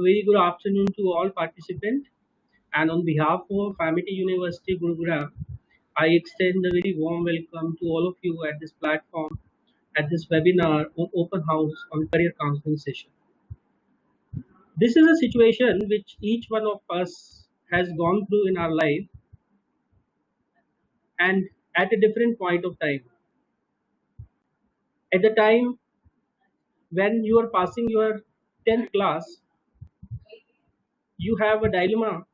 very good afternoon to all participants. And on behalf of Amity University, Gurugram, I extend a very warm welcome to all of you at this platform, at this webinar on Open House on Career Counseling session. This is a situation which each one of us has gone through in our life and at a different point of time. At the time when you are passing your 10th class, you have a dilemma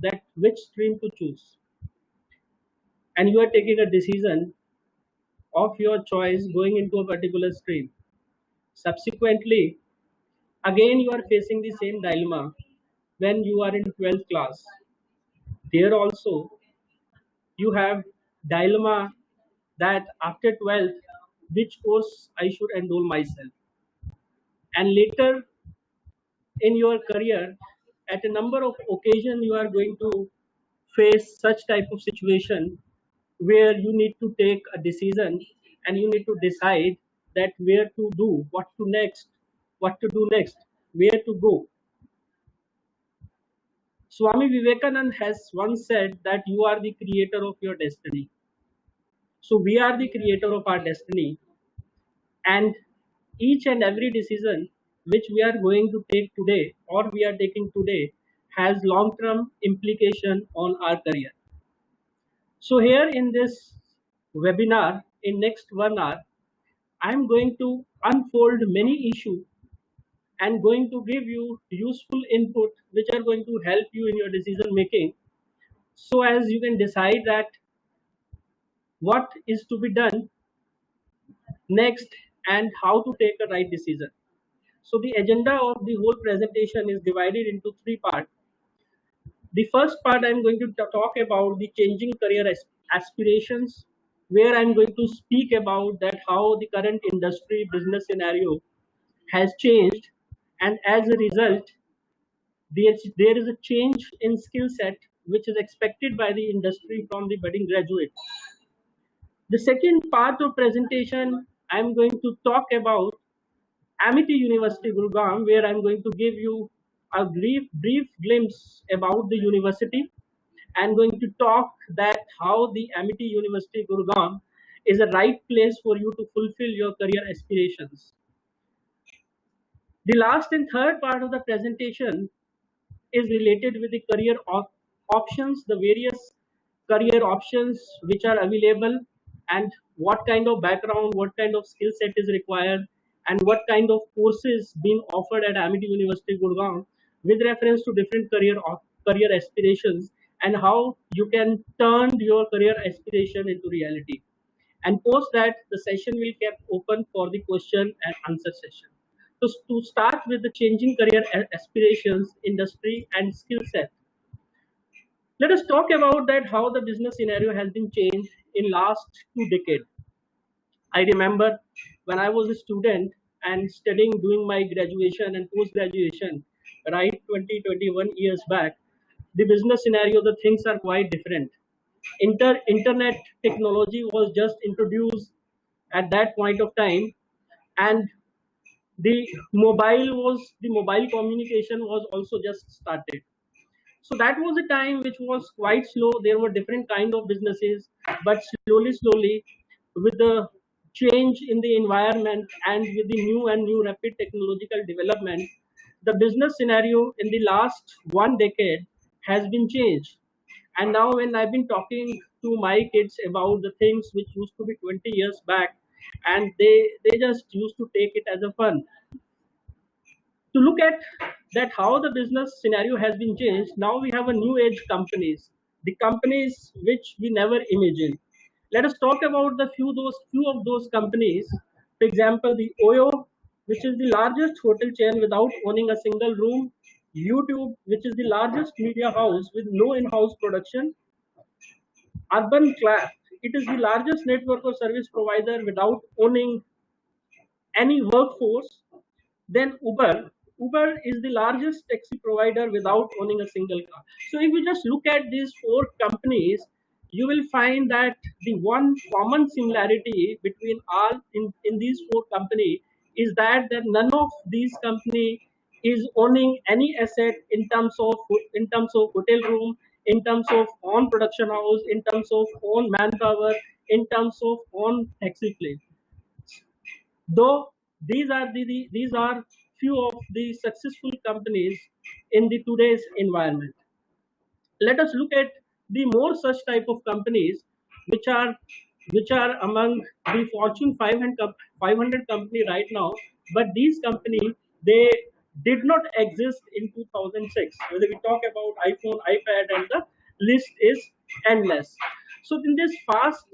that which stream to choose, and you are taking a decision of your choice going into a particular stream. Subsequently, again you are facing the same dilemma when you are in 12th class. There also you have dilemma that after 12th, which course I should enroll myself. And later in your career, at a number of occasions, you are going to face such type of situation where you need to take a decision and you need to decide that where to do, what to do next, where to go. Swami Vivekananda has once said that you are the creator of your destiny. So we are the creator of our destiny, and each and every decision which we are going to take today or we are taking today has long-term implication on our career. So here in this webinar, in next 1 hour, I am going to unfold many issues and going to give you useful input which are going to help you in your decision making, so as you can decide that what is to be done next and how to take a right decision. So the agenda of the whole presentation is divided into three parts. The first part, I'm going to talk about the changing career aspirations, where I'm going to speak about that how the current industry business scenario has changed, and as a result, there is a change in skill set which is expected by the industry from the budding graduate. The second part of presentation, I'm going to talk about Amity University Gurugram, where I'm going to give you a brief glimpse about the university. I'm going to talk that how the Amity University Gurugram is a right place for you to fulfill your career aspirations. The last and third part of the presentation is related with the career options, the various career options which are available, and what kind of background, what kind of skill set is required, and what kind of courses being offered at Amity University Gurgaon with reference to different career aspirations, and how you can turn your career aspiration into reality. And post that, the session will be kept open for the question and answer session. So to start with the changing career aspirations, industry, and skill set, let us talk about that how the business scenario has been changed in last 2 decades. I remember when I was a student and studying, doing my graduation and post-graduation, right, 20-21 years back, the business scenario, the things are quite different. Internet technology was just introduced at that point of time, and the mobile communication was also just started. So that was a time which was quite slow. There were different kind of businesses, but slowly, with the change in the environment and with the new rapid technological development, the business scenario in the last 1 decade has been changed. And now when I've been talking to my kids about the things which used to be 20 years back, and they just used to take it as a fun. To look at that how the business scenario has been changed, now we have a new age companies, the companies which we never imagined. Let us talk about the few of those companies. For example, the Oyo, which is the largest hotel chain without owning a single room. YouTube, which is the largest media house with no in-house production. Urban Clap, it is the largest network of service provider without owning any workforce. Then Uber is the largest taxi provider without owning a single car. So if you just look at these four companies, you will find that the one common similarity between all in these four companies is that none of these companies is owning any asset in terms of hotel room, in terms of own production house, in terms of own manpower, in terms of own taxi fleet. Though these are few of the successful companies in the today's environment. Let us look at the more such type of companies which are among the Fortune 500 company right now. But these companies, they did not exist in 2006. Whether we talk about iPhone, iPad, and the list is endless. So in this fast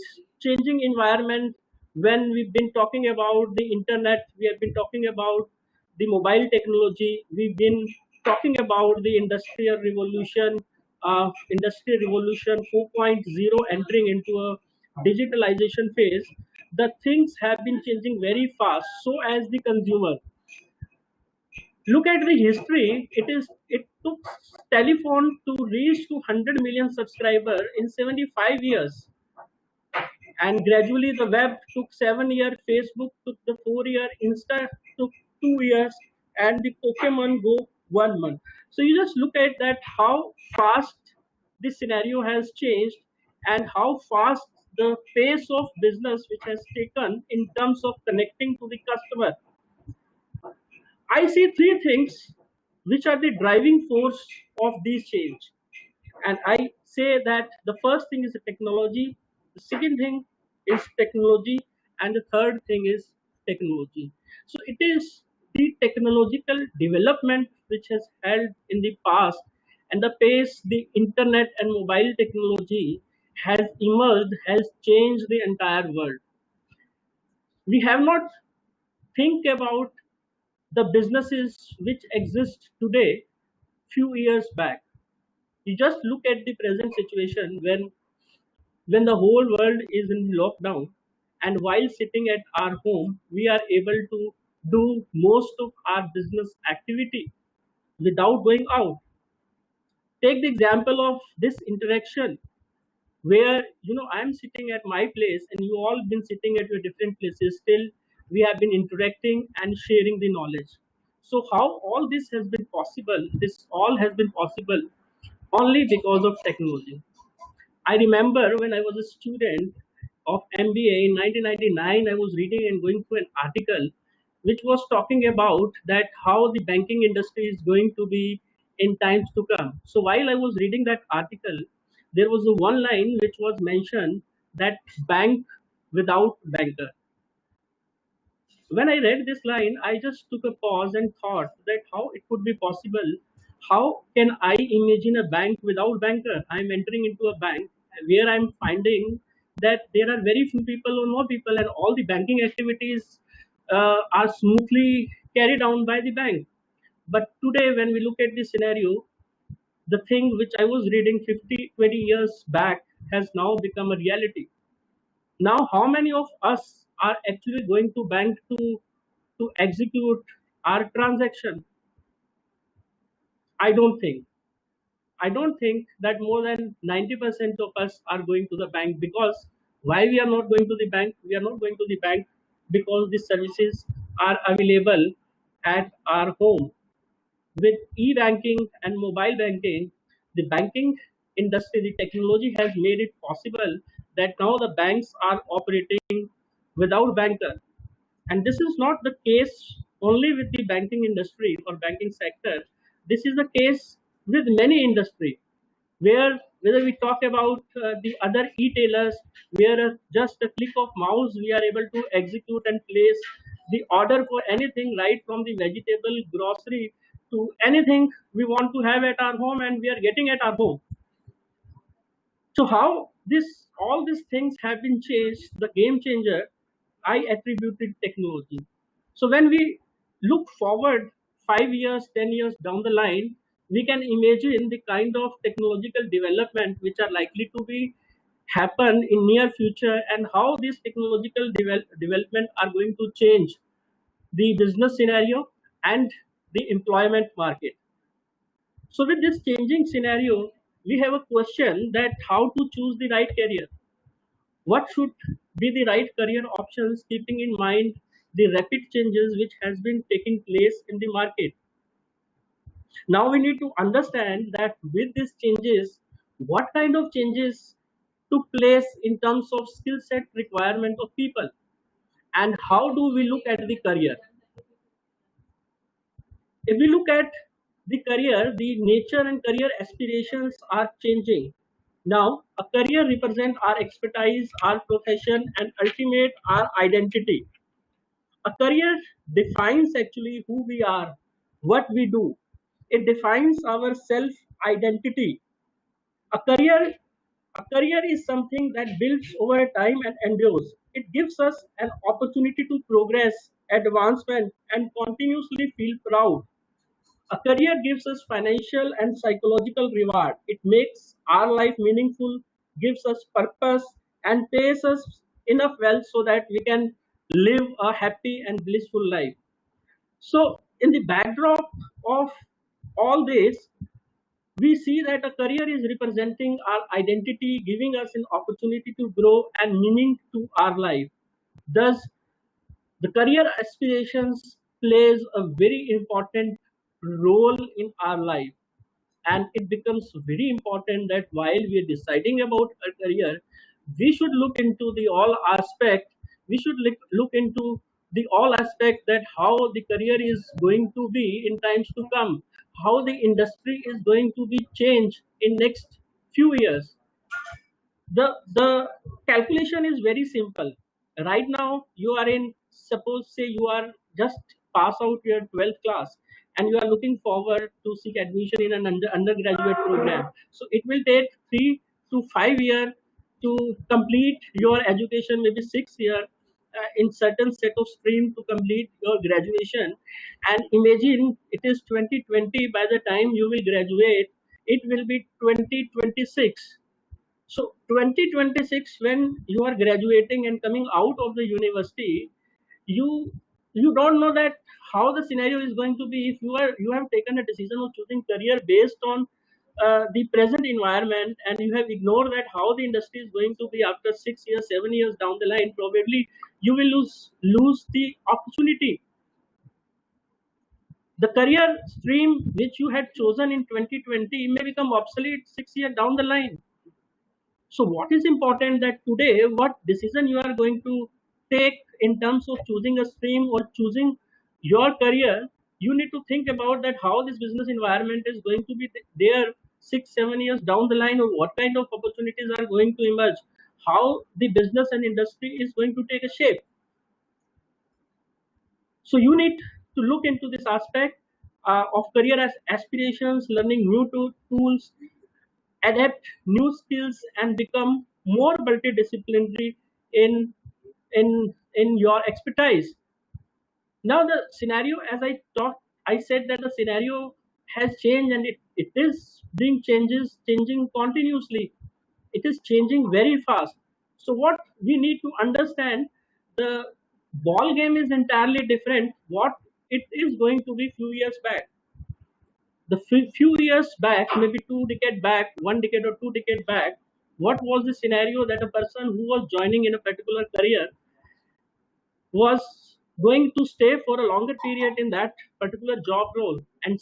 changing environment, when we've been talking about the internet, we have been talking about the mobile technology, we've been talking about the industrial revolution 4.0 entering into a digitalization phase. The things have been changing very fast. So as the consumer, look at the history. It took telephone to reach to 100 million subscriber in 75 years, and gradually the web took 7 years, Facebook took the 4 year, Insta took 2 years, and the Pokemon Go 1 month. So you just look at that how fast this scenario has changed, and how fast the pace of business which has taken in terms of connecting to the customer. I see three things which are the driving force of this change. And I say that the first thing is the technology, the second thing is technology, and the third thing is technology. So it is the technological development which has held in the past, and the pace the internet and mobile technology has emerged has changed the entire world. We have not think about the businesses which exist today few years back. You just look at the present situation when the whole world is in lockdown, and while sitting at our home we are able to do most of our business activity without going out. Take the example of this interaction, where I'm sitting at my place and you all been sitting at your different places, still we have been interacting and sharing the knowledge. So how all this has been possible? This all has been possible only because of technology. I remember when I was a student of MBA in 1999, I was reading and going through an article which was talking about that how the banking industry is going to be in times to come. So while I was reading that article, there was a one line which was mentioned, that bank without banker. When I read this line, I just took a pause and thought that how it could be possible. How can I imagine a bank without banker? I'm entering into a bank where I'm finding that there are very few people or no people, and all the banking activities are smoothly carried on by the bank. But today, when we look at this scenario, the thing which I was reading 50, 20 years back has now become a reality. Now how many of us are actually going to bank to execute our transaction? I don't think i don't think that more than 90% of us are going to the bank. Because why we are not going to the bank? We are not going to the bank because the services are available at our home. With e-banking and mobile banking, the banking industry, the technology has made it possible that now the banks are operating without banker. And this is not the case only with the banking industry or banking sector. This is the case with many industry, where whether we talk about the other e-tailers, where just a click of mouse we are able to execute and place the order for anything, right from the vegetable, grocery, to anything we want to have at our home, and we are getting at our home. So how this all these things have been changed, the game changer, I attributed technology. So when we look forward 5 years, 10 years down the line, we can imagine the kind of technological development which are likely to be happen in near future, and how these technological development are going to change the business scenario and the employment market. So with this changing scenario, we have a question that how to choose the right career. What should be the right career options, keeping in mind the rapid changes which has been taking place in the market? Now we need to understand that with these changes, what kind of changes took place in terms of skill set requirement of people, and how do we look at the career. If we look at the career, the nature and career aspirations are changing. Now, a career represents our expertise, our profession, and ultimate our identity. A career defines actually who we are, what we do. It defines our self identity. A career, a career is something that builds over time and endures. It gives us an opportunity to progress, advancement, and continuously feel proud. A career gives us financial and psychological reward. It makes our life meaningful, gives us purpose, and pays us enough wealth so that we can live a happy and blissful life. So, in the backdrop of all this, we see that a career is representing our identity, giving us an opportunity to grow and meaning to our life. Thus, the career aspirations plays a very important role in our life, and it becomes very important that while we are deciding about a career, we should look into the all aspect. We should look into the all aspect that how the career is going to be in times to come, how the industry is going to be changed in next few years. The calculation is very simple. Right now you are in, suppose say you are just pass out your 12th class and you are looking forward to seek admission in an undergraduate program. So it will take 3 to 5 years to complete your education, maybe 6 year in certain set of stream to complete your graduation. And imagine it is 2020, by the time you will graduate it will be 2026. So 2026, when you are graduating and coming out of the university, you you don't know that how the scenario is going to be if you have taken a decision of choosing career based on the present environment, and you have ignored that how the industry is going to be after 6 years, 7 years down the line. Probably you will lose the opportunity. The career stream which you had chosen in 2020 may become obsolete 6 years down the line. So what is important that today, what decision you are going to take in terms of choosing a stream or choosing your career, you need to think about that how this business environment is going to be there 6, 7 years down the line, or what kind of opportunities are going to emerge, how the business and industry is going to take a shape. So you need to look into this aspect of career aspirations, learning new tools, adapt new skills, and become more multidisciplinary in in your expertise. Now the scenario, as I talked, I said that the scenario has changed, and it is being changing continuously. It is changing very fast. So what we need to understand, the ball game is entirely different what it is going to be few years back. The few years back, maybe 2 decade back, 1 decade or 2 decade back, what was the scenario that a person who was joining in a particular career was going to stay for a longer period in that particular job role, and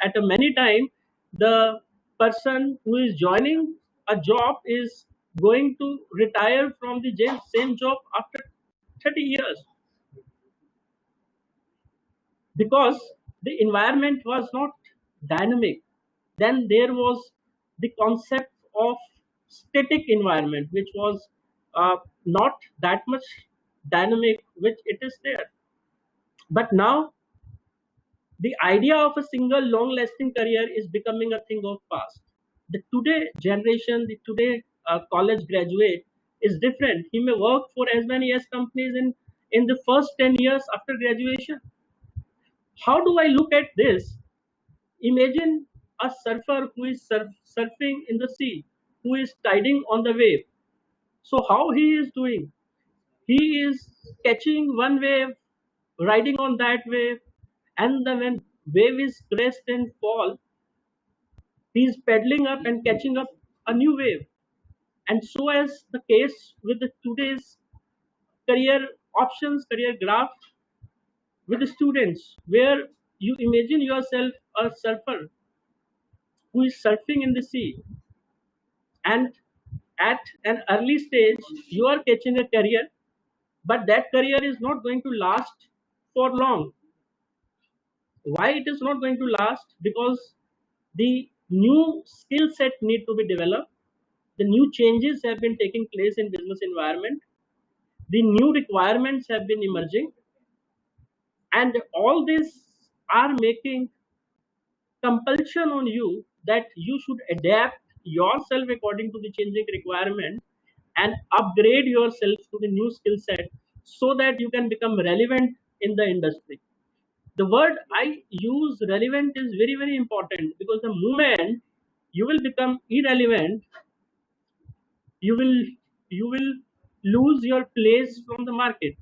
at a many time the person who is joining a job is going to retire from the same job after 30 years, because the environment was not dynamic. Then there was the concept of static environment, which was not that much dynamic, which it is there. But now the idea of a single long lasting career is becoming a thing of past. The today generation, the today college graduate is different. He may work for as many as companies in the first 10 years after graduation. How do I look at this? Imagine a surfer who is surfing in the sea, who is tiding on the wave. So how he is doing? He is catching one wave, riding on that wave, and then when wave is crest and fall, he is paddling up and catching up a new wave. And so as the case with the today's career options, career graph with the students, where you imagine yourself a surfer who is surfing in the sea, and at an early stage you are catching a career, but that career is not going to last for long. Why it is not going to last? Because the new skill set need to be developed, the new changes have been taking place in business environment, the new requirements have been emerging, and all this are making compulsion on you that you should adapt yourself according to the changing requirement and upgrade yourself to the new skill set so that you can become relevant in the industry. The word I use, relevant, is very very important, because the moment you will become irrelevant, you will you will lose your place from the market.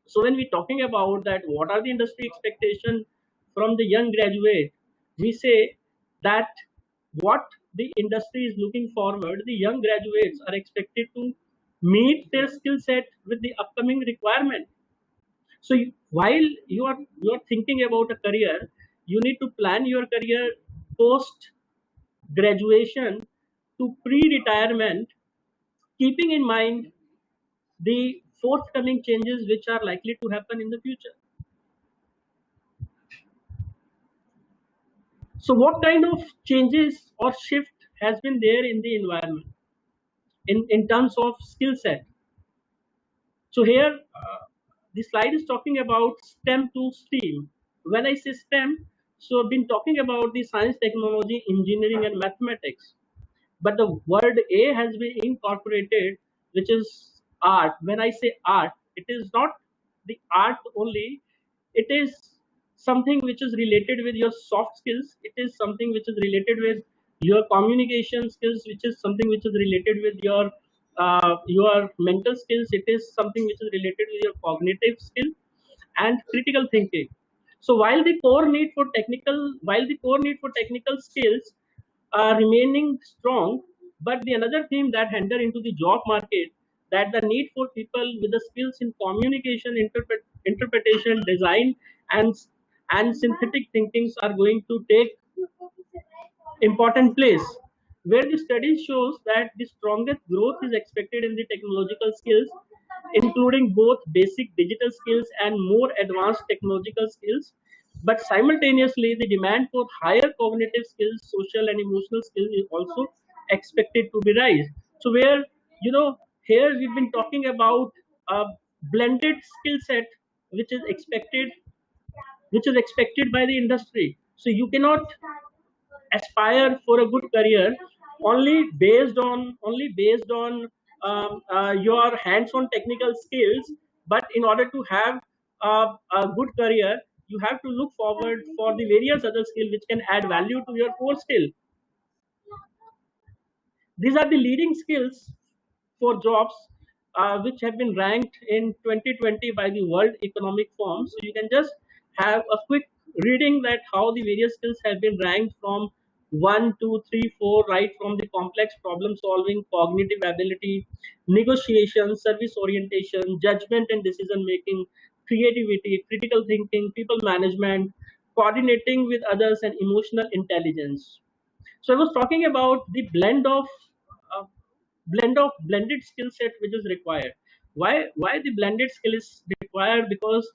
So when we're talking about that, what are the industry expectation from the young graduate, we say that what the industry is looking forward, the young graduates are expected to meet their skill set with the upcoming requirement. So while you are thinking about a career, you need to plan your career post graduation to pre-retirement, keeping in mind the forthcoming changes which are likely to happen in the future. So what kind of changes or shift has been there in the environment in terms of skill set? So here, the slide is talking about STEM to STEAM. When I say STEM, so I've been talking about the science, technology, engineering, and mathematics. But the word A has been incorporated, which is art. When I say art, it is not the art only. It is something which is related with your soft skills. It is something which is related with your communication skills, which is something which is related with your mental skills. It is something which is related with your cognitive skill and critical thinking. So while the core need for technical skills are remaining strong, but the another theme that enter into the job market, that the need for people with the skills in communication, interpretation, design, and and synthetic thinkings are going to take important place, where the study shows that the strongest growth is expected in the technological skills, including both basic digital skills and more advanced technological skills. But simultaneously, the demand for higher cognitive skills, social and emotional skills is also expected to be rise. So where, here we've been talking about a blended skill set which is expected, by the industry. So you cannot aspire for a good career only based on your hands-on technical skills. But in order to have a good career, you have to look forward for the various other skills which can add value to your core skill. These are the leading skills for jobs, which have been ranked in 2020 by the World Economic Forum. So you can just have a quick reading that how the various skills have been ranked from 1, 2, 3, 4, right from the complex problem solving, cognitive ability, negotiation, service orientation, judgment and decision making, creativity, critical thinking, people management, coordinating with others, and emotional intelligence. So I was talking about the uh, blended skill set which is required. Why the blended skill is required? Because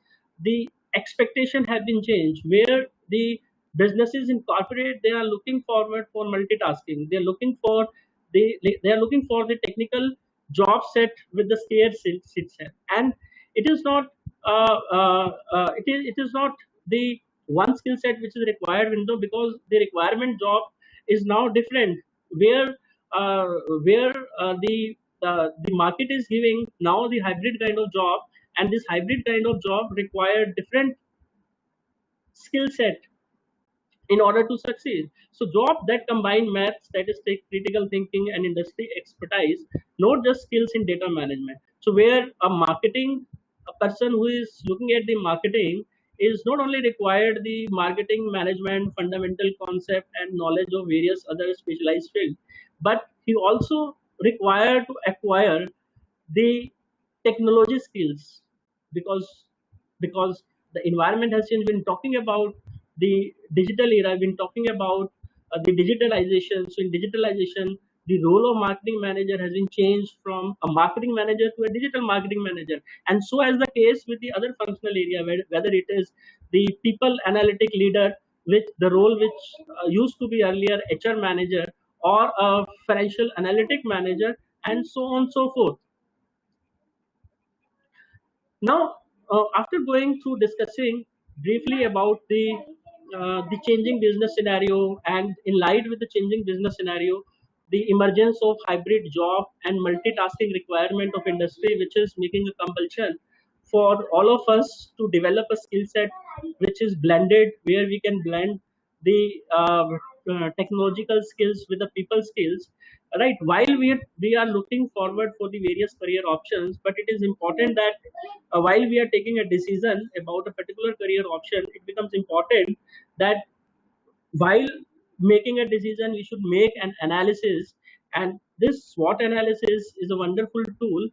the expectation have been changed, where the businesses in corporate, they are looking forward for multitasking. They are looking for the technical job set with the scarce skill set, and it is not it is not the one skill set which is required window, because the requirement job is now different, where uh, where the market is giving now the hybrid kind of job, and this hybrid kind of job require different skill set in order to succeed. So job that combine math, statistics, critical thinking, and industry expertise, not just skills in data management. So where a person who is looking at the marketing is not only required the marketing management fundamental concept and knowledge of various other specialized fields, but he also required to acquire the technology skills, because because The environment has changed. We've been talking about the digital era. We've been talking about the digitalization. So in digitalization, the role of marketing manager has been changed from a marketing manager to a digital marketing manager. And so as the case with the other functional area, whether it is the people analytic leader, which the role which used to be earlier HR manager, or a financial analytic manager, and so on and so forth. Now, after going through discussing briefly about the changing business scenario, and in light with the changing business scenario, the emergence of hybrid job and multitasking requirement of industry, which is making a compulsion for all of us to develop a skill set which is blended, where we can blend the technological skills with the people skills, right? While we are looking forward for the various career options, but it is important that while we are taking a decision about a particular career option, it becomes important that while making a decision, we should make an analysis, and this SWOT analysis is a wonderful tool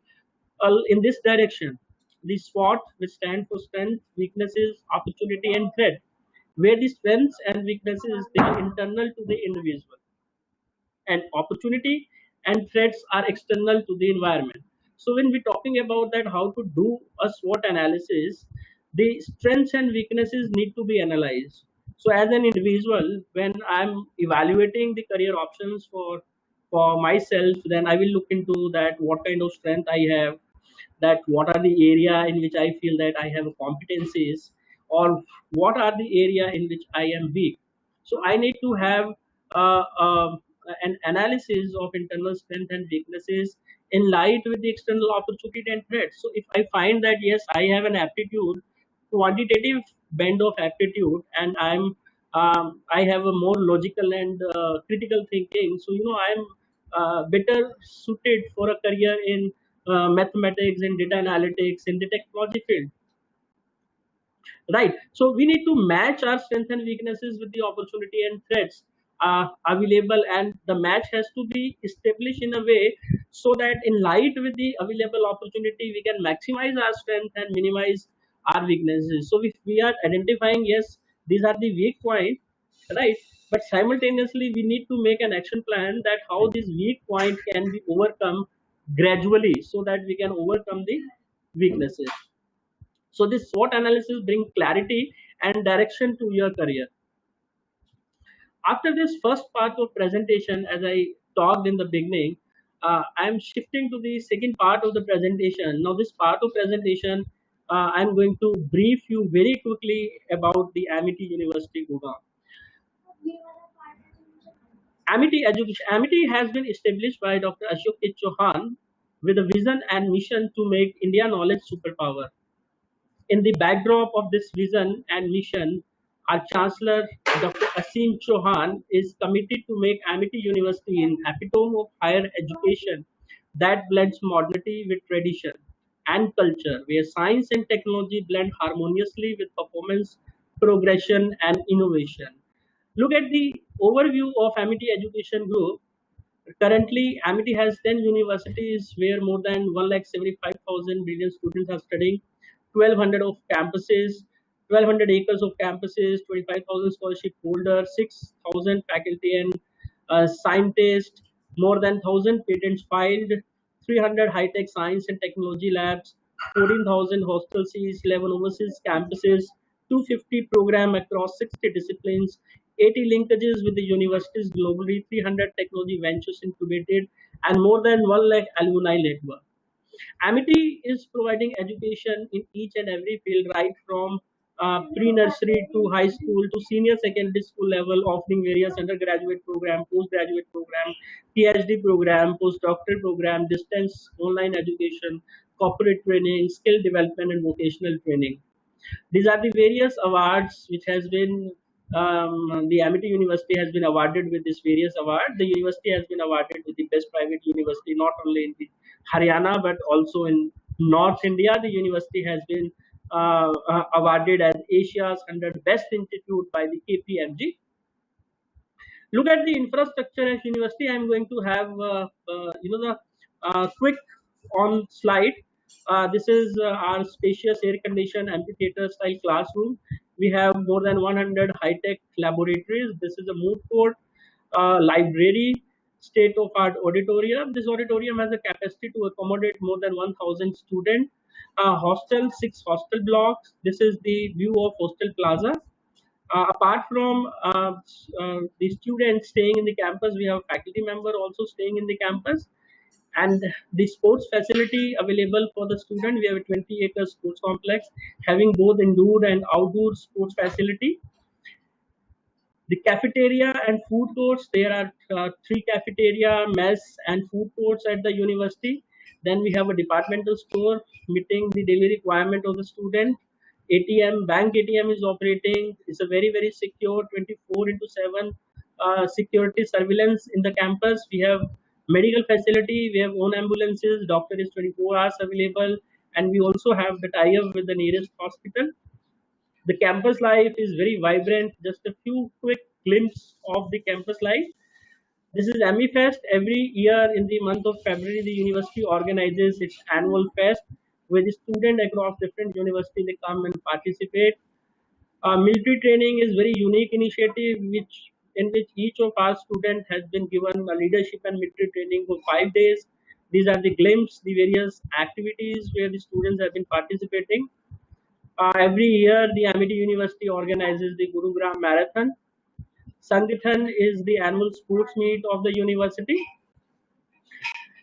in this direction. The SWOT, which stand for strength, weaknesses, opportunity, and threat, where the strengths and weaknesses, they are internal to the individual, and opportunity and threats are external to the environment. So when we're talking about that, how to do a SWOT analysis, the strengths and weaknesses need to be analyzed. So as an individual, when I'm evaluating the career options for myself, then I will look into that what kind of strength I have, that what are the area in which I feel that I have competencies, or what are the area in which I am weak. So I need to have uh, um, an analysis of internal strength and weaknesses in light with the external opportunity and threats. So if I find that yes, I have an aptitude, quantitative bend of aptitude, and I have a more logical and critical thinking. So I'm better suited for a career in mathematics and data analytics in the technology field, right? So we need to match our strengths and weaknesses with the opportunity and threats available, and the match has to be established in a way so that in light with the available opportunity, we can maximize our strength and minimize our weaknesses. So if we are identifying, yes, these are the weak points, right, but simultaneously we need to make an action plan that how this weak point can be overcome gradually, so that we can overcome the weaknesses. So this SWOT analysis brings clarity and direction to your career. After this first part of presentation, as I talked in the beginning, I'm shifting to the second part of the presentation. Now this part of presentation, I'm going to brief you very quickly about the Amity University Gurugram. Amity Education. Amity has been established by Dr. Ashok K. Chauhan with a vision and mission to make India knowledge superpower. In the backdrop of this vision and mission, our Chancellor, Dr. Asim Chauhan, is committed to make Amity University an epitome of higher education that blends modernity with tradition and culture, where science and technology blend harmoniously with performance, progression, and innovation. Look at the overview of Amity Education Group. Currently, Amity has 10 universities where more than 1,75,000 brilliant students are studying, 1,200 of campuses, 1,200 acres of campuses, 25,000 scholarship holders, 6,000 faculty and scientists, more than 1,000 patents filed, 300 high-tech science and technology labs, 14,000 hostel seats, 11 overseas campuses, 250 program across 60 disciplines, 80 linkages with the universities globally, 300 technology ventures incubated, and more than 1 lakh alumni network. Amity is providing education in each and every field, right from pre-nursery to high school to senior secondary school level, offering various undergraduate program, postgraduate program, PhD program, postdoctoral program, distance online education, corporate training, skill development, and vocational training. These are the various awards which has been the Amity University has been awarded with this various award. The university has been awarded with the best private university not only in the Haryana but also in North India. The university has been awarded as Asia's 100 best institute by the KPMG. Look at the infrastructure at university. I'm going to have the quick on slide. This is our spacious air-conditioned amphitheater-style classroom. We have more than 100 high-tech laboratories. This is a moot court, library, state-of-art auditorium. This auditorium has a capacity to accommodate more than 1,000 students. Hostel, 6 hostel blocks. This is the view of Hostel Plaza. Apart from the students staying in the campus, we have faculty member also staying in the campus. And the sports facility available for the student, we have a 20-acre sports complex having both indoor and outdoor sports facility. The cafeteria and food courts, there are 3 cafeteria, mess and food courts at the university. Then we have a departmental store meeting the daily requirement of the student. ATM, bank ATM is operating. It's a very secure 24 into 7 security surveillance in the campus. We have medical facility, we have own ambulances, doctor is 24 hours available, and we also have the tie-up with the nearest hospital. The campus life is very vibrant. Just a few quick glimpses of the campus life. This is AmiFest. Every year in the month of February, the university organizes its annual fest where the students across different universities they come and participate. Military training is very unique initiative in which each of our students has been given a leadership and military training for 5 days. These are the glimpses, the various activities where the students have been participating. Every year, the Amity University organizes the Gurugram Marathon. Sangathan is the annual sports meet of the university.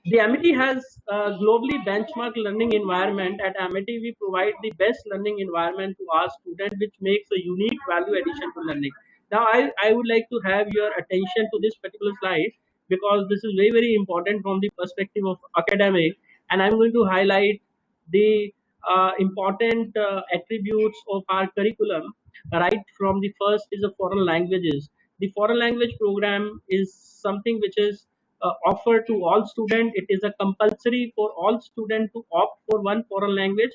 The Amity has a globally benchmark learning environment. At Amity, we provide the best learning environment to our students, which makes a unique value addition to learning. Now, I would like to have your attention to this particular slide because this is very important from the perspective of academic, and I'm going to highlight the important attributes of our curriculum. Right from the first is the foreign languages. The foreign language program is something which is offered to all students. It is a compulsory for all students to opt for one foreign language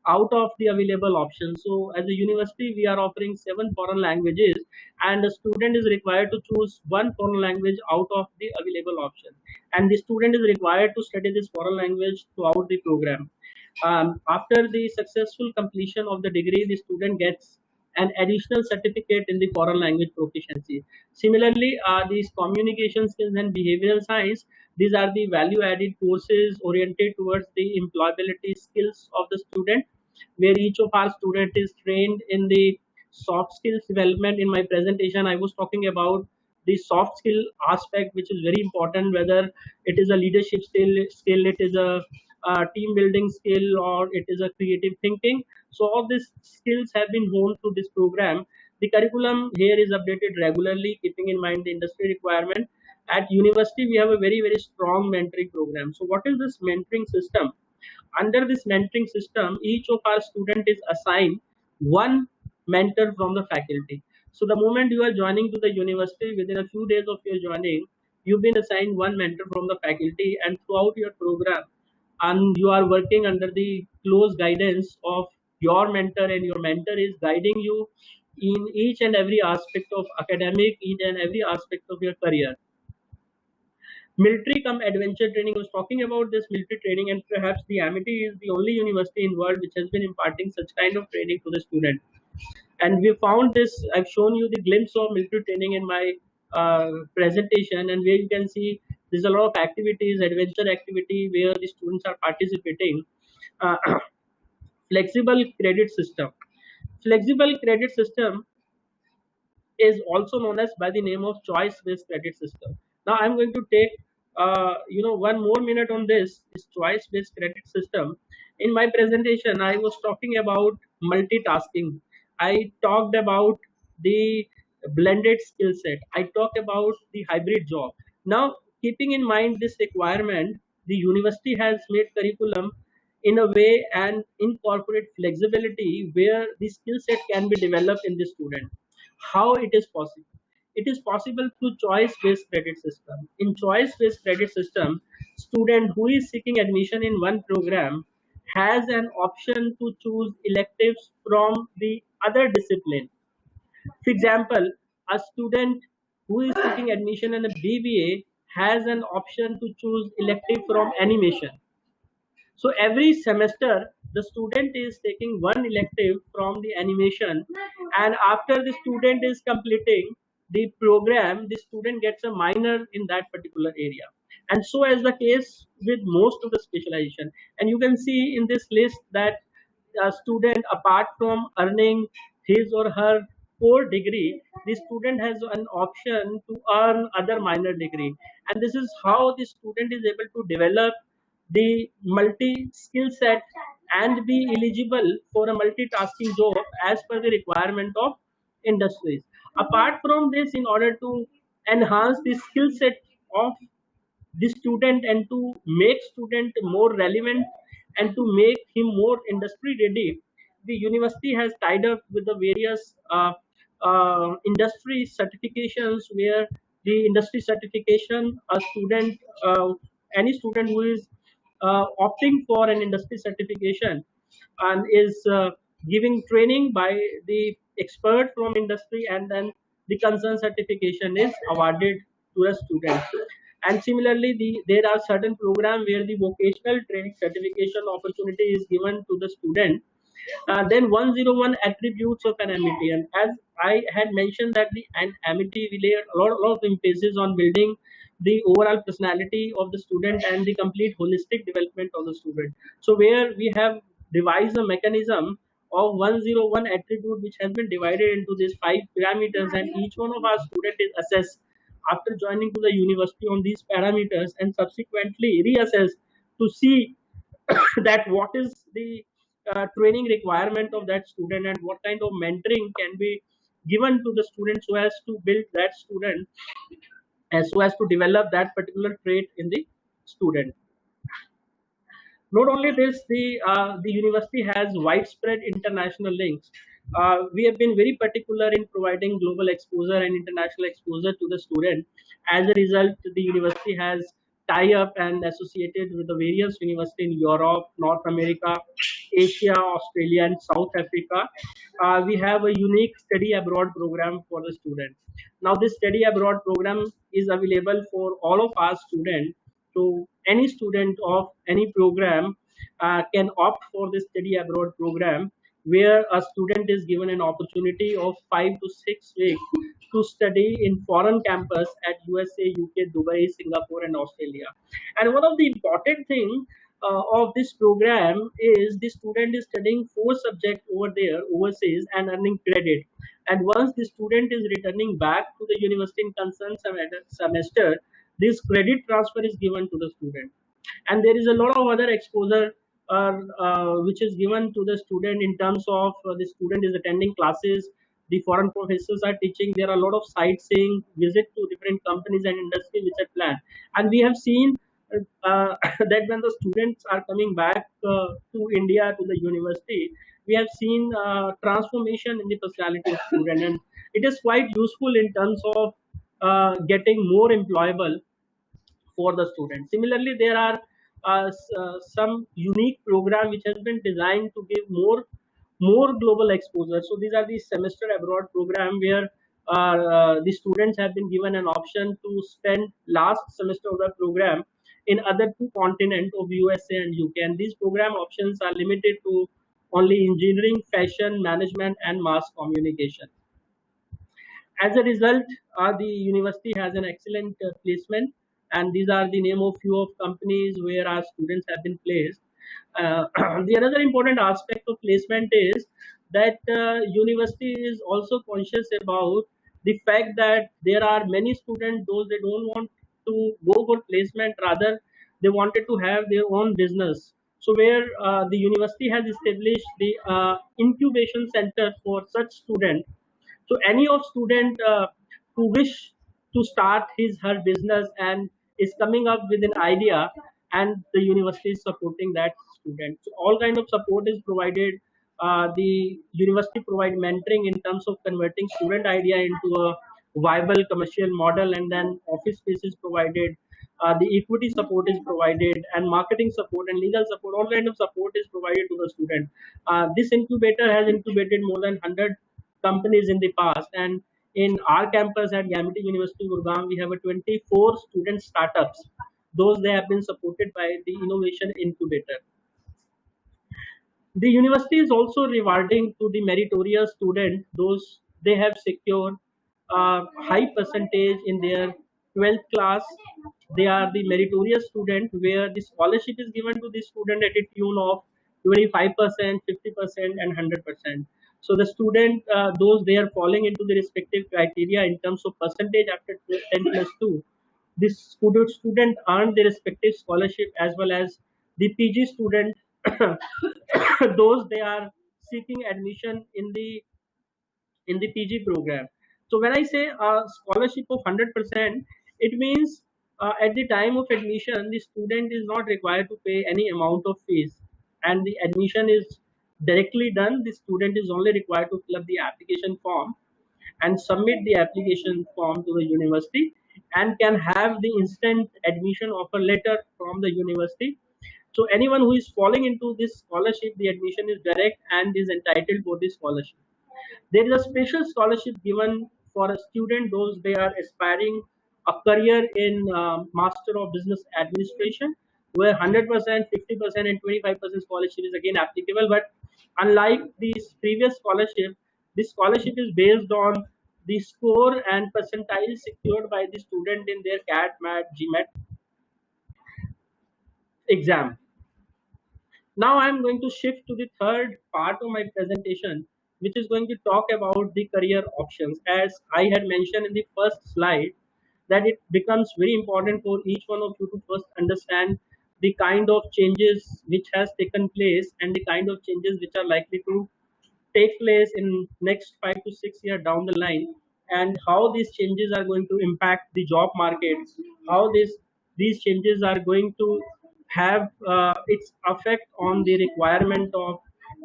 out of the available options. So as a university, we are offering 7 foreign languages, and the student is required to choose one foreign language out of the available option. And the student is required to study this foreign language throughout the program. After the successful completion of the degree, the student gets an additional certificate in the foreign language proficiency. Similarly, these communication skills and behavioral science, these are the value added courses oriented towards the employability skills of the student, where each of our student is trained in the soft skills development. In my presentation, I was talking about the soft skill aspect, which is very important, whether it is a leadership skill, it is a team building skill, or it is a creative thinking. So all these skills have been honed through this program. The curriculum here is updated regularly, keeping in mind the industry requirement. At university, we have a very strong mentoring program. So what is this mentoring system? Under this mentoring system, each of our student is assigned one mentor from the faculty. So the moment you are joining to the university, within a few days of your joining, you've been assigned one mentor from the faculty, and throughout your program, and you are working under the close guidance of your mentor, and your mentor is guiding you in each and every aspect of academic, each and every aspect of your career. Military come adventure training. I was talking about this military training, and perhaps the Amity is the only university in world which has been imparting such kind of training to the student. And we found this. I've shown you the glimpse of military training in my presentation, and where you can see there's a lot of activities, adventure activity where the students are participating. Uh, Flexible credit system. Flexible credit system is also known as by the name of choice-based credit system. Now I'm going to take one more minute on this choice-based credit system. In my presentation, I was talking about multitasking. I talked about the blended skill set. I talked about the hybrid job. Now, keeping in mind this requirement, the university has made curriculum in a way and incorporate flexibility where the skill set can be developed in the student. How it is possible? It is possible through choice-based credit system. In choice-based credit system, student who is seeking admission in one program has an option to choose electives from the other discipline. For example, a student who is seeking admission in a BBA has an option to choose elective from animation. So every semester, the student is taking one elective from the animation, and after the student is completing the program, the student gets a minor in that particular area. And so as the case with most of the specialization. And you can see in this list that a student, apart from earning his or her core degree, the student has an option to earn other minor degree. And this is how the student is able to develop the multi skill set and be eligible for a multitasking job as per the requirement of industries. Apart from this, in order to enhance the skill set of the student and to make student more relevant and to make him more industry ready, the university has tied up with the various industry certifications, where the industry certification, a student, any student who is opting for an industry certification and is giving training by the expert from industry, and then the concerned certification is awarded to a student. And similarly, there are certain programs where the vocational training certification opportunity is given to the student. Then 101 attributes of an Amity. And as I had mentioned that the Amity, we lay a lot of emphasis on building the overall personality of the student and the complete holistic development of the student. So where we have devised a mechanism of 101 attribute which has been divided into these 5 parameters, and each one of our student is assessed after joining to the university on these parameters and subsequently reassessed to see that what is the training requirement of that student and what kind of mentoring can be given to the student so as to build that student as so as to develop that particular trait in the student. Not only this, the university has widespread international links. We have been very particular in providing global exposure and international exposure to the student. As a result, the university has tie up and associated with the various universities in Europe, North America, Asia, Australia, and South Africa. We have a unique study abroad program for the students. Now, this study abroad program is available for all of our students. So any student of any program can opt for this study abroad program, where a student is given an opportunity of 5 to 6 weeks to study in foreign campus at USA, UK, Dubai, Singapore, and Australia. And one of the important thing of this program is the student is studying 4 subjects over there overseas and earning credit. And once the student is returning back to the university in concerned semester, this credit transfer is given to the student. And there is a lot of other exposure which is given to the student in terms of the student is attending classes, the foreign professors are teaching, there are a lot of sightseeing, visit to different companies and industry which are planned. And we have seen that when the students are coming back to India, to the university, we have seen transformation in the personality of student, and it is quite useful in terms of getting more employable for the student. Similarly, there are some unique program which has been designed to give more global exposure. So these are the semester abroad program where the students have been given an option to spend last semester of the program in other 2 continents of USA and UK. And these program options are limited to only engineering, fashion, management, and mass communication. As a result, the university has an excellent placement, and these are the name of few of companies where our students have been placed. The another important aspect of placement is that university is also conscious about the fact that there are many students, those they don't want to go for placement, rather they wanted to have their own business. So where the university has established the incubation center for such students. So any of student who wish to start his her business and is coming up with an idea, and the university is supporting that student. So all kind of support is provided. The university provide mentoring in terms of converting student idea into a viable commercial model, and then office space is provided. The equity support is provided, and marketing support and legal support, all kind of support is provided to the student. This incubator has incubated more than 100 companies in the past, and in our campus at Amity University Gurugram, we have a 24 student startups. Those they have been supported by the innovation incubator. The university is also rewarding to the meritorious student those they have secured a high percentage in their 12th class. They are the meritorious student where the scholarship is given to the student at a tune of 25%, 50%, and 100%. So the student, those they are falling into the respective criteria in terms of percentage after 10 plus 2, this student earn the respective scholarship as well as the PG student those they are seeking admission in the PG program. So when I say a scholarship of 100%, it means at the time of admission, the student is not required to pay any amount of fees, and the admission is directly done. The student is only required to fill up the application form and submit the application form to the university and can have the instant admission offer letter from the university. So anyone who is falling into this scholarship, the admission is direct and is entitled for the scholarship. There is a special scholarship given for a student those they are aspiring a career in Master of Business Administration, where 100%, 50%, and 25% scholarship is again applicable. But unlike these previous scholarship, this scholarship is based on the score and percentile secured by the student in their CAT, MAT, GMAT exam. Now I am going to shift to the third part of my presentation, which is going to talk about the career options. As I had mentioned in the first slide, that it becomes very important for each one of you to first understand the kind of changes which has taken place and the kind of changes which are likely to take place in next 5 to 6 years down the line, and how these changes are going to impact the job market, how these changes are going to have its effect on the requirement of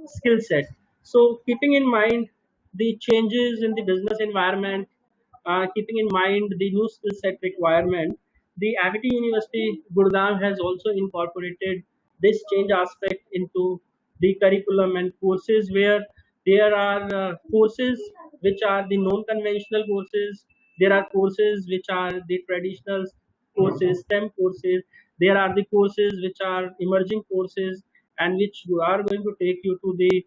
skill set. So keeping in mind the changes in the business environment, keeping in mind the new skill set requirement, the Amity University Gurugram has also incorporated this change aspect into the curriculum and courses, where there are courses which are the non-conventional courses. There are courses which are the traditional courses, STEM courses. There are the courses which are emerging courses and which you are going to take you to the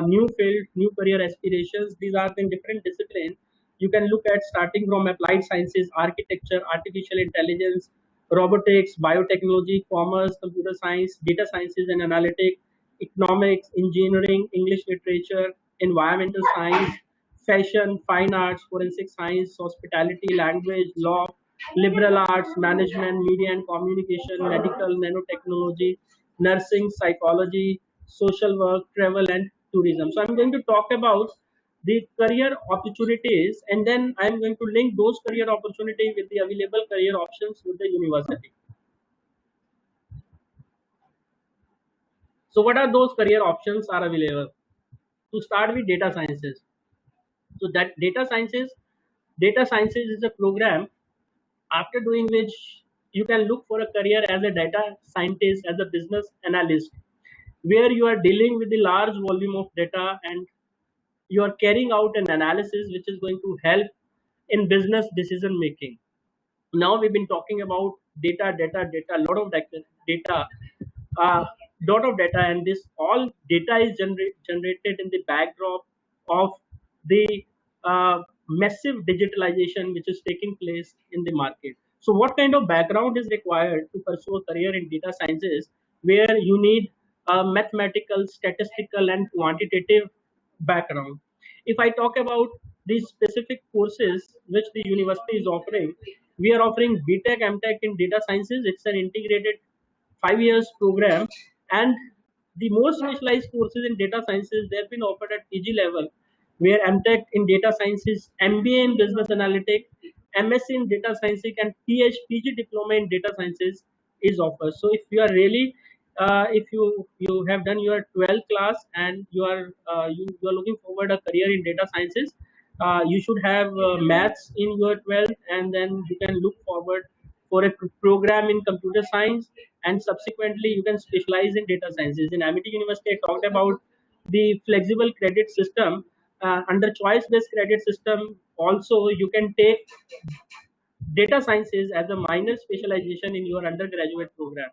new field, new career aspirations. These are in different disciplines. You can look at starting from applied sciences, architecture, artificial intelligence, robotics, biotechnology, commerce, computer science, data sciences and analytics, economics, engineering, English literature, environmental science, fashion, fine arts, forensic science, hospitality, language, law, liberal arts, management, media and communication, medical, nanotechnology, nursing, psychology, social work, travel, and tourism. So I'm going to talk about the career opportunities, and then I'm going to link those career opportunities with the available career options with the university. So what are those career options are available? To start with, data sciences. So that data sciences is a program after doing which you can look for a career as a data scientist, as a business analyst, where you are dealing with the large volume of data and you are carrying out an analysis which is going to help in business decision making. Now we've been talking about data, a lot of data, uh, lot of data, and this all data is generated in the backdrop of the massive digitalization which is taking place in the market. So what kind of background is required to pursue a career in data sciences, where you need a mathematical, statistical, and quantitative background? If I talk about these specific courses which the university is offering, we are offering BTech, MTech in data sciences. It's an integrated 5 years program, and the more specialized courses in data sciences they've been offered at PG level, where MTech in data sciences, MBA in business analytics, MSc in data sciences, and PG diploma in data sciences is offered. So if you are really if you have done your 12th class and you are looking forward a career in data sciences, you should have maths in your 12th, and then you can look forward for a program in computer science, and subsequently you can specialize in data sciences. In Amity University, I talked about the flexible credit system. Under choice based credit system also, you can take data sciences as a minor specialization in your undergraduate program.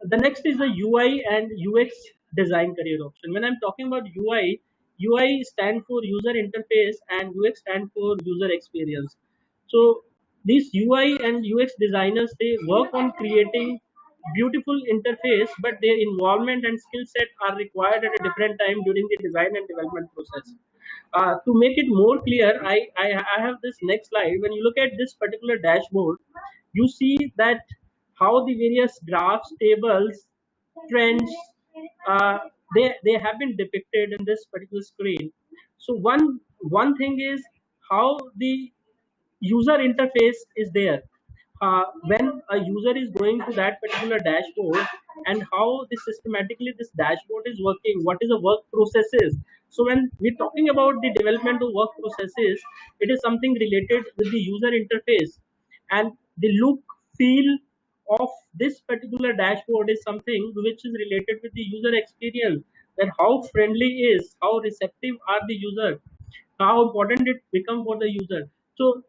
The next is the UI and UX design career option. When I'm talking about UI stand for user interface and UX stand for user experience. So these UI and UX designers, they work on creating beautiful interface, but their involvement and skill set are required at a different time during the design and development process. To make it more clear, I have this next slide. When you look at this particular dashboard, you see that how the various graphs, tables, trends, uh, they have been depicted in this particular screen. So one thing is how the user interface is there. When a user is going to that particular dashboard, and how this systematically this dashboard is working, what is the work processes. So when we're talking about the development of work processes, it is something related with the user interface, and the look, feel of this particular dashboard is something which is related with the user experience, that how friendly is, how receptive are the user, how important it become for the user. So,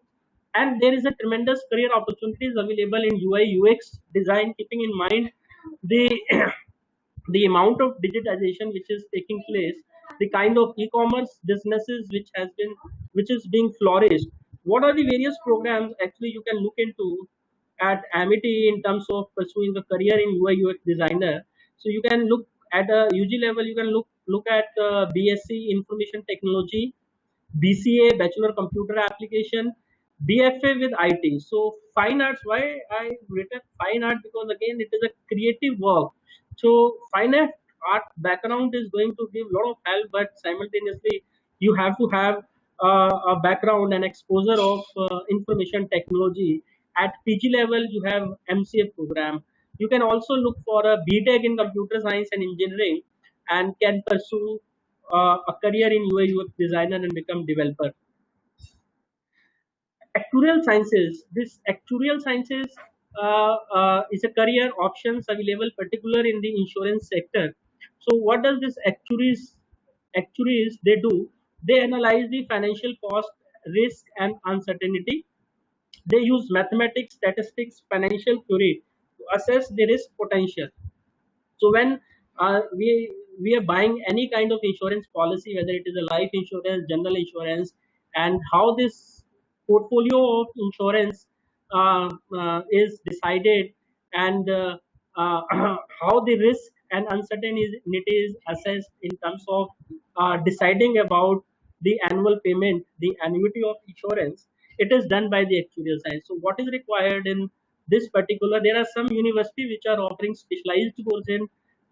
and there is a tremendous career opportunities available in UI UX design, keeping in mind the the amount of digitization which is taking place, the kind of e-commerce businesses which is being flourished. What are the various programs actually you can look into at Amity in terms of pursuing a career in UI UX designer? So you can look at a UG level. You can look at BSc Information Technology, BCA, Bachelor Computer Application, BFA with IT. So fine arts, why I written fine art? Because again it is a creative work. So fine art background is going to give a lot of help, but simultaneously you have to have a background and exposure of information technology. At PG level, you have MCA program. You can also look for a BTech in computer science and engineering, and can pursue a career in UI UX designer and become developer. Actuarial sciences. This actuarial sciences is a career options available, particular in the insurance sector. So what does this actuaries they do? They analyze the financial cost, risk, and uncertainty. They use mathematics, statistics, financial theory to assess the risk potential. So when we are buying any kind of insurance policy, whether it is a life insurance, general insurance, and how this portfolio of insurance is decided, and how the risk and uncertainty is assessed in terms of deciding about the annual payment, the annuity of insurance, it is done by the actuarial science. So what is required in this particular, there are some universities which are offering specialized course in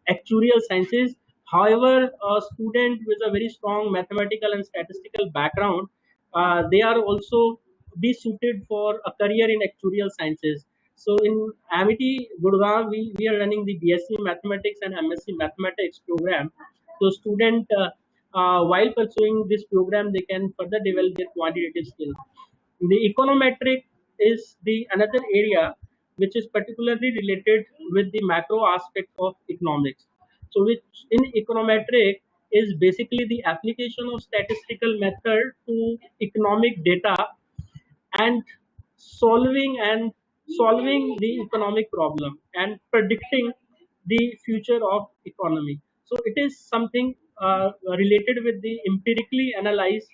actuarial sciences. However, a student with a very strong mathematical and statistical background, they are also be suited for a career in actuarial sciences. So in Amity, Gurugram, we are running the BSc Mathematics and MSc Mathematics program. So student, while pursuing this program, they can further develop their quantitative skill. The econometric is the another area which is particularly related with the macro aspect of economics. So which in econometric is basically the application of statistical method to economic data, and solving the economic problem and predicting the future of economy. So it is something related with the empirically analyze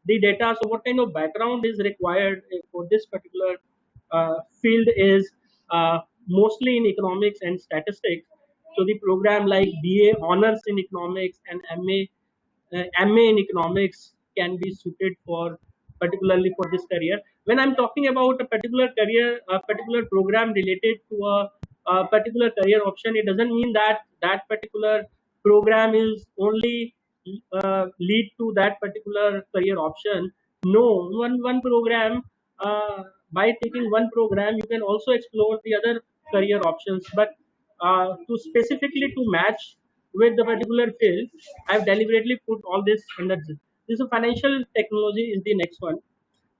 the data. So what kind of background is required for this particular field is mostly in economics and statistics. So the program like BA honors in economics and MA in economics can be suited for particularly for this career. When I'm talking about a particular career, a particular program related to a particular career option, it doesn't mean that that particular program is only lead to that particular career option. No, one program, by taking one program, you can also explore the other career options. But to specifically to match with the particular field, I've deliberately put all this under this. This is financial technology is the next one.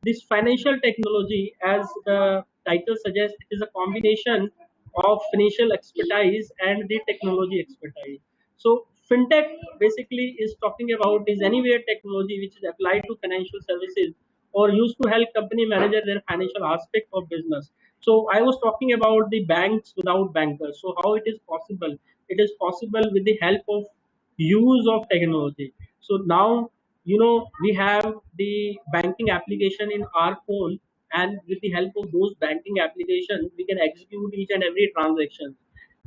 This financial technology, as the title suggests, is a combination of financial expertise and the technology expertise. So FinTech basically is talking about is anywhere technology which is applied to financial services or used to help company manager their financial aspect of business. So I was talking about the banks without bankers. So how it is possible? It is possible with the help of use of technology. So now, we have the banking application in our phone, and with the help of those banking applications, we can execute each and every transaction.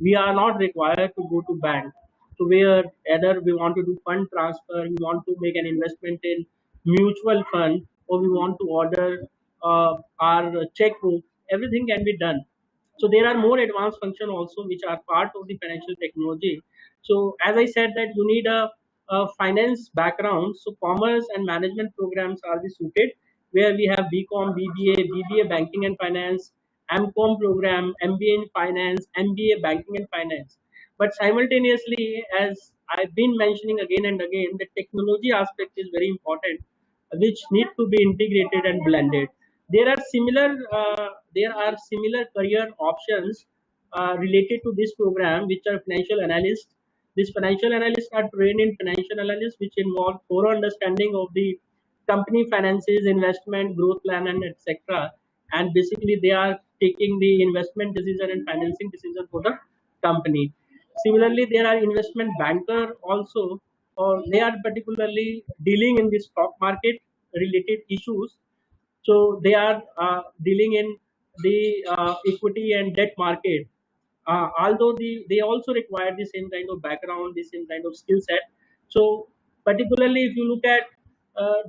We are not required to go to bank. So where either we want to do fund transfer, we want to make an investment in mutual fund, or we want to order our checkbook, everything can be done. So there are more advanced function also which are part of the financial technology. So as I said that you need a finance background. So commerce and management programs are the suited, where we have BCom, BBA banking and finance, MCom program, MBA in finance, MBA banking and finance. But simultaneously, as I've been mentioning again and again, the technology aspect is very important, which need to be integrated and blended. There are similar career options related to this program, which are financial analysts. These financial analysts are trained in financial analysis, which involve thorough understanding of the company finances, investment, growth plan, and etc. And basically, they are taking the investment decision and financing decision for the company. Similarly, there are investment banker also, or they are particularly dealing in the stock market related issues. So they are dealing in the equity and debt market. Although they also require the same kind of background, the same kind of skill set. So particularly if you look at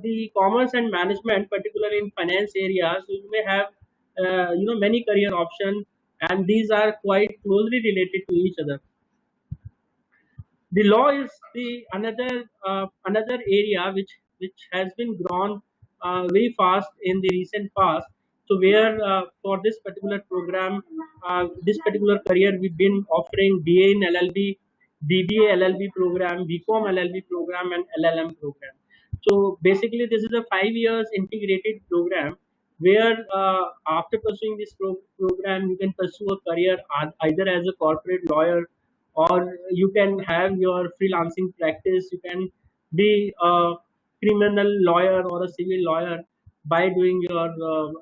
the commerce and management, particularly in finance areas, so you may have many career options, and these are quite closely related to each other. The law is the another area which has been grown very fast in the recent past. So where for this particular program, this particular career, we've been offering BA in LLB, BBA LLB program, BCom LLB program, and LLM program. So basically, this is a 5 years integrated program where after pursuing this program, you can pursue a career either as a corporate lawyer, or you can have your freelancing practice. You can be a criminal lawyer or a civil lawyer by doing your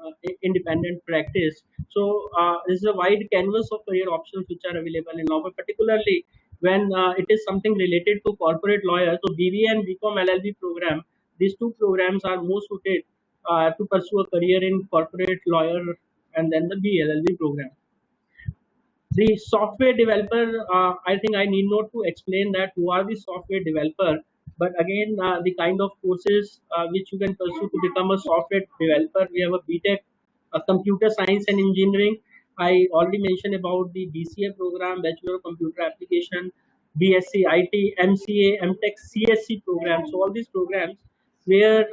independent practice. So this is a wide canvas of career options which are available in law, but particularly when it is something related to corporate lawyer. So BBA and BCom LLB program, these two programs are most suited to pursue a career in corporate lawyer, and then the BLLB program. The software developer, I think I need not to explain that who are the software developer, but again, the kind of courses which you can pursue to become a software developer. We have a BTech, a computer science and engineering. I already mentioned about the BCA program, Bachelor of Computer Application, BSc IT, MCA, MTech, CSC programs. So all these programs where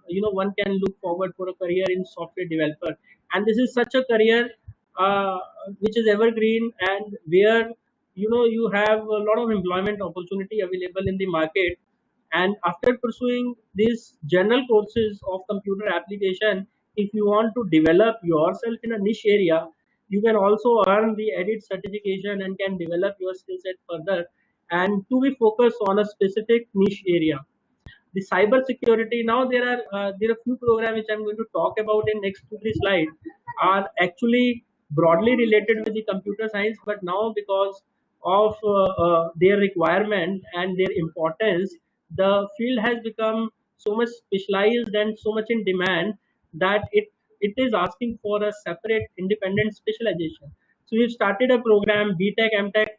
one can look forward for a career in software developer, and this is such a career uh, which is evergreen, and where you have a lot of employment opportunity available in the market. And after pursuing these general courses of computer application, if you want to develop yourself in a niche area, you can also earn the edit certification and can develop your skill set further, and to be focused on a specific niche area. The cyber security, now there are few programs which I'm going to talk about in next 2 3 slides, are actually broadly related with the computer science, but now because of their requirement and their importance, the field has become so much specialized and so much in demand that it is asking for a separate independent specialization. So we've started a program, BTech MTech,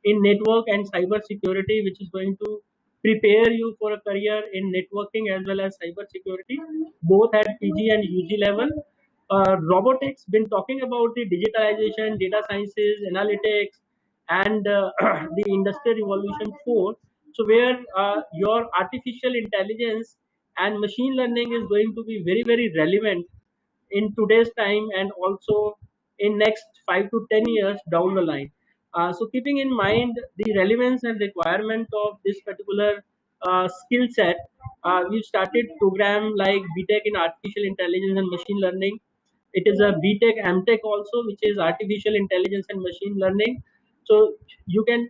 in network and cyber security, which is going to prepare you for a career in networking as well as cyber security, both at PG and UG level. Robotics, been talking about the digitalization, data sciences, analytics, and the industrial revolution 4. So where your artificial intelligence and machine learning is going to be very very relevant in today's time, and also in next 5 to 10 years down the line. So keeping in mind the relevance and requirement of this particular skill set, we started program like BTech in artificial intelligence and machine learning. It is a BTech MTech also, which is artificial intelligence and machine learning. So you can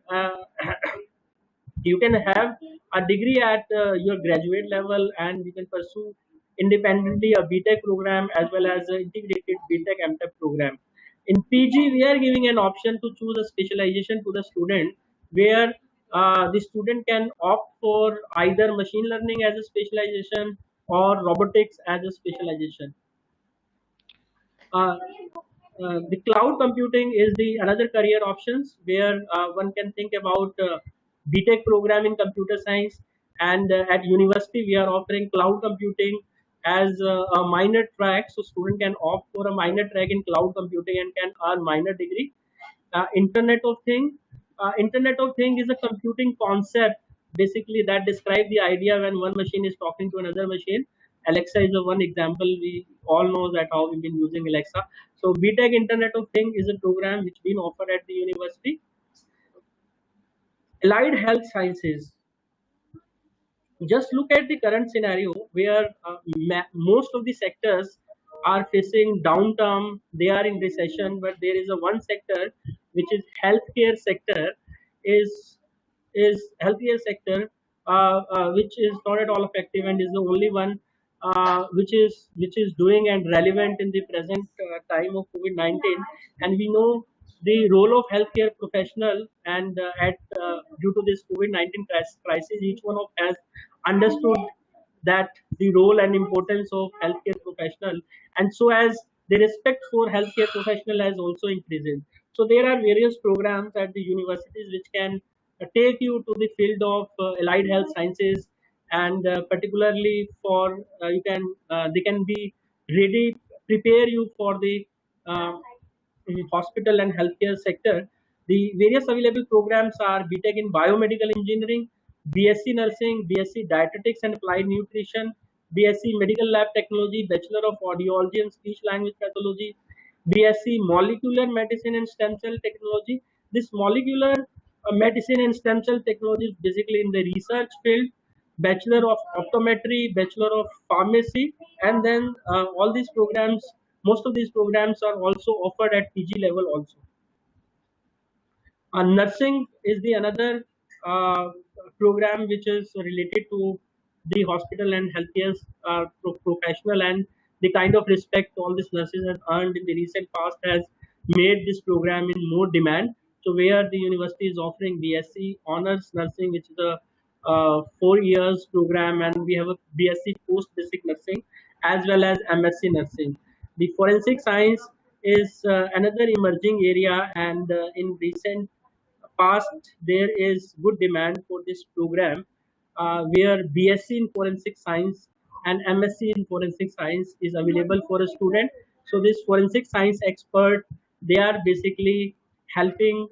you can have a degree at your graduate level, and you can pursue independently a BTech program as well as an integrated BTech MTech program. In PG, we are giving an option to choose a specialization to the student, where the student can opt for either machine learning as a specialization or robotics as a specialization. Uh, the cloud computing is the another career options, where one can think about BTech program in computer science, and at university we are offering cloud computing as a minor track, so student can opt for a minor track in cloud computing and can earn minor degree. Internet of thing, internet of thing is a computing concept basically that describe the idea when one machine is talking to another machine. Alexa is a one example. We all know that how we've been using Alexa. So BTech Internet of Thing is a program which been offered at the university. Allied Health Sciences, just look at the current scenario where most of the sectors are facing downturn, they are in recession, but there is a one sector which is healthcare sector, is healthcare sector, which is not at all effective and is the only one which is doing and relevant in the present time of COVID-19. And we know the role of healthcare professional, and at due to this COVID-19 crisis, each one of us understood that the role and importance of healthcare professional, and so as the respect for healthcare professional has also increased. So there are various programs at the universities which can take you to the field of allied health sciences, and particularly for you can they can be ready prepare you for the uh, hospital and healthcare sector. The various available programs are BTech in Biomedical Engineering, BSc Nursing, BSc Dietetics and Applied Nutrition, BSc Medical Lab Technology, Bachelor of Audiology and Speech Language Pathology, BSc Molecular Medicine and Stem Cell Technology. This molecular medicine and stem cell technology is basically in the research field. Bachelor of Optometry, Bachelor of Pharmacy, and then all these programs, most of these programs are also offered at PG level also. Nursing is the another program which is related to the hospital and healthcare professional, and the kind of respect all these nurses have earned in the recent past has made this program in more demand. So where the university is offering BSc Honors Nursing, which is a 4 years program, and we have a BSc Post Basic Nursing as well as MSc Nursing. The forensic science is another emerging area, and in recent past there is good demand for this program, where BSc in forensic science and MSc in forensic science is available for a student. So this forensic science expert, they are basically helping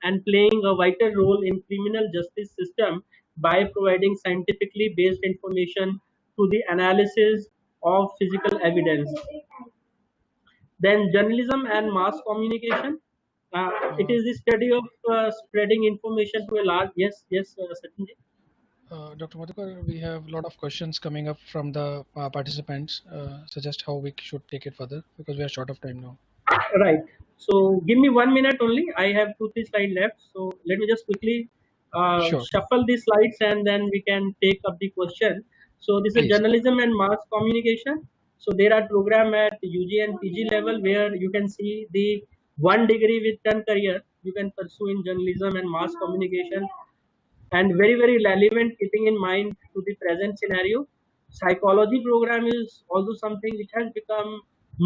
and playing a vital role in criminal justice system by providing scientifically based information to the analysis of physical evidence. Then journalism and mass communication. It Uh, is the study of spreading information to a large. Yes, yes, Sachin ji. Dr. Madhukar, we have a lot of questions coming up from the participants. Suggest how we should take it further because we are short of time now. Right. So give me 1 minute only. I have 2 3 slides left. So let me just quickly Sure, shuffle these slides, and then we can take up the question. So this is please. journalism and mass communication. So there are program at UG and PG level where you can see the 1 degree with 10 career you can pursue in journalism and mass communication, and very very relevant keeping in mind to the present scenario. Psychology program is also something which has become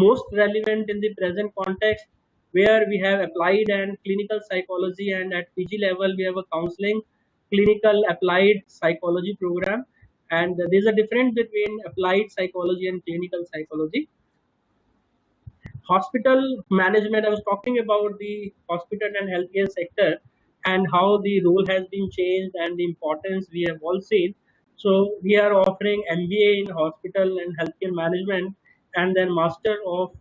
most relevant in the present context, where we have applied and clinical psychology, and at PG level we have a counseling clinical applied psychology program. And there's a difference between applied psychology and clinical psychology. Hospital management, I was talking about the hospital and healthcare sector and how the role has been changed and the importance we have all seen. So we are offering MBA in hospital and healthcare management, and then master of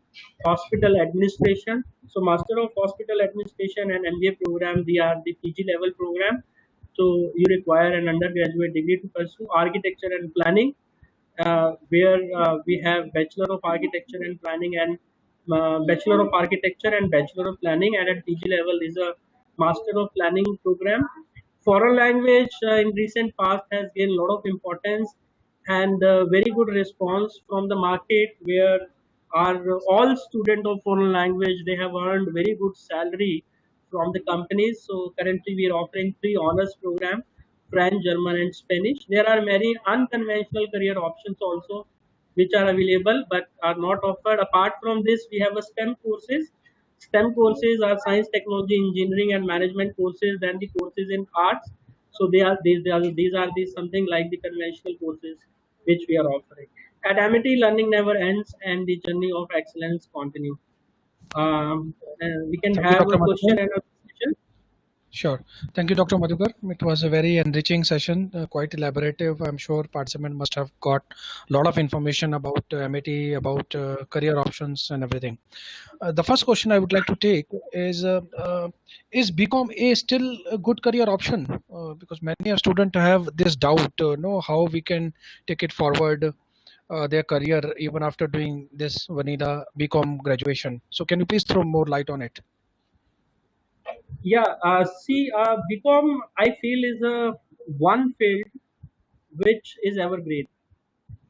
hospital administration. So master of hospital administration and MBA program, they are the PG level program. So you require an undergraduate degree to pursue architecture and planning, where we have Bachelor of Architecture and Planning, and Bachelor of Architecture and Bachelor of Planning, and at PG level is a Master of Planning program. Foreign language in recent past has gained a lot of importance, and very good response from the market, where are all student of foreign language. They have earned very good salary from the companies. So currently we are offering three honors program: French, German, and Spanish. There are many unconventional career options also which are available but are not offered. Apart from this, we have a STEM courses. STEM courses are science, technology, engineering, and management courses. Then the courses in arts. So these are the something like the conventional courses which we are offering. At Amity, learning never ends, and the journey of excellence continue. We can Thank you, have Dr. a Madhukar. question and a session. Sure. Thank you, Dr. Madhukar. It was a very enriching session, quite elaborative. I'm sure participants must have got a lot of information about Amity, about career options and everything. The first question I would like to take is BCom A still a good career option? Because many a student have this doubt, know how we can take it forward their career even after doing this vanilla BCom graduation. So can you please throw more light on it? Yeah, BCom I feel is a one field which is evergreen,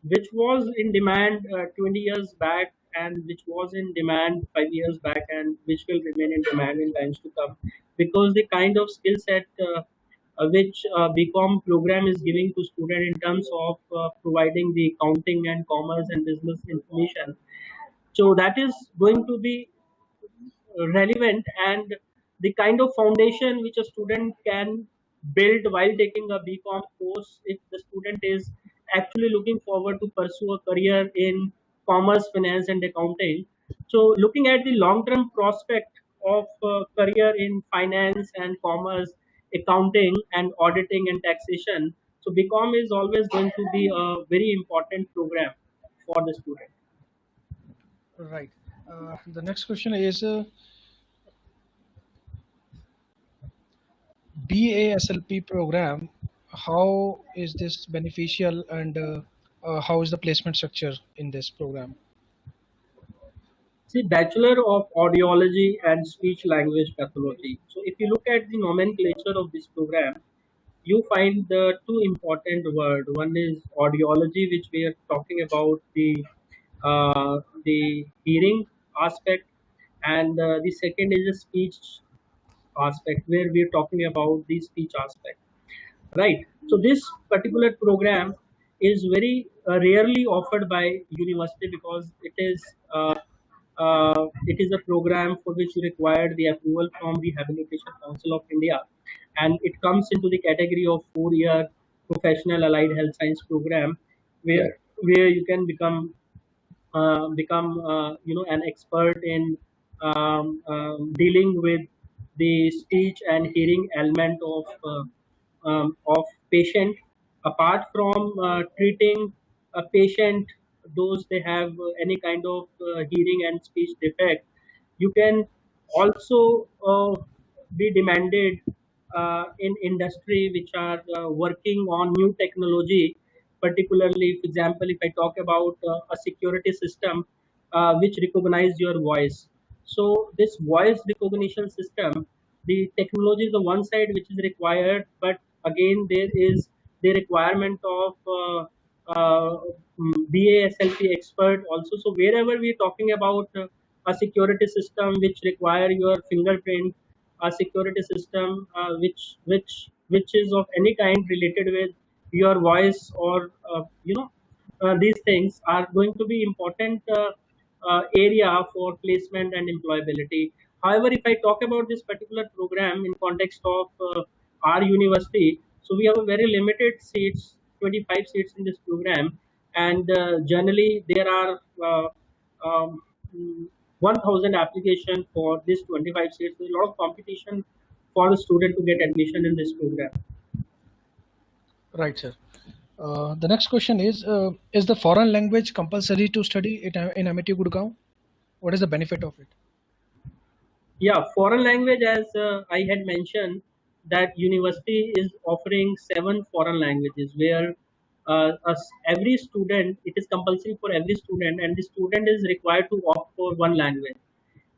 which was in demand 20 years back, and which was in demand 5 years back, and which will remain in demand in times to come, because the kind of skill set which BCom program is giving to student in terms of providing the accounting and commerce and business information. So that is going to be relevant, and the kind of foundation which a student can build while taking a BCom course, if the student is actually looking forward to pursue a career in commerce, finance, and accounting. So, looking at the long term prospect of career in finance and commerce, accounting, and auditing and taxation, so BCom is always going to be a very important program for the student. Right. The next question is BASLP program. How is this beneficial and how is the placement structure in this program? See, Bachelor of Audiology and Speech Language Pathology. So, if you look at the nomenclature of this program, you find the two important words. One is audiology, which we are talking about the hearing aspect, and the second is the speech aspect, where we are talking about the speech aspect. Right. So this particular program is very rarely offered by university, because it is a program for which you require the approval from the Rehabilitation Council of India, and it comes into the category of 4 year professional allied health science program, where you can become an expert in dealing with the speech and hearing element of patient. Apart from treating a patient, those they have any kind of hearing and speech defect, you can also be demanded in industry which are working on new technology. Particularly, for example, if I talk about a security system which recognize your voice. So this voice recognition system, the technology is the one side which is required, but again there is the requirement of BASLP expert also. So wherever we are talking about a security system which require your fingerprint, a security system which is of any kind related with your voice, or these things are going to be important area for placement and employability. However, if I talk about this particular program in context of our university, so we have a very limited seats, 25 seats in this program, and generally there are um, 1,000 application for this 25 seats. There's a lot of competition for the student to get admission in this program. Right, sir. The next question is the foreign language compulsory to study it in Amity Gurgaon? What is the benefit of it? Yeah, foreign language, as I had mentioned, that university is offering seven foreign languages, where every student, it is compulsory for every student, and the student is required to opt for one language.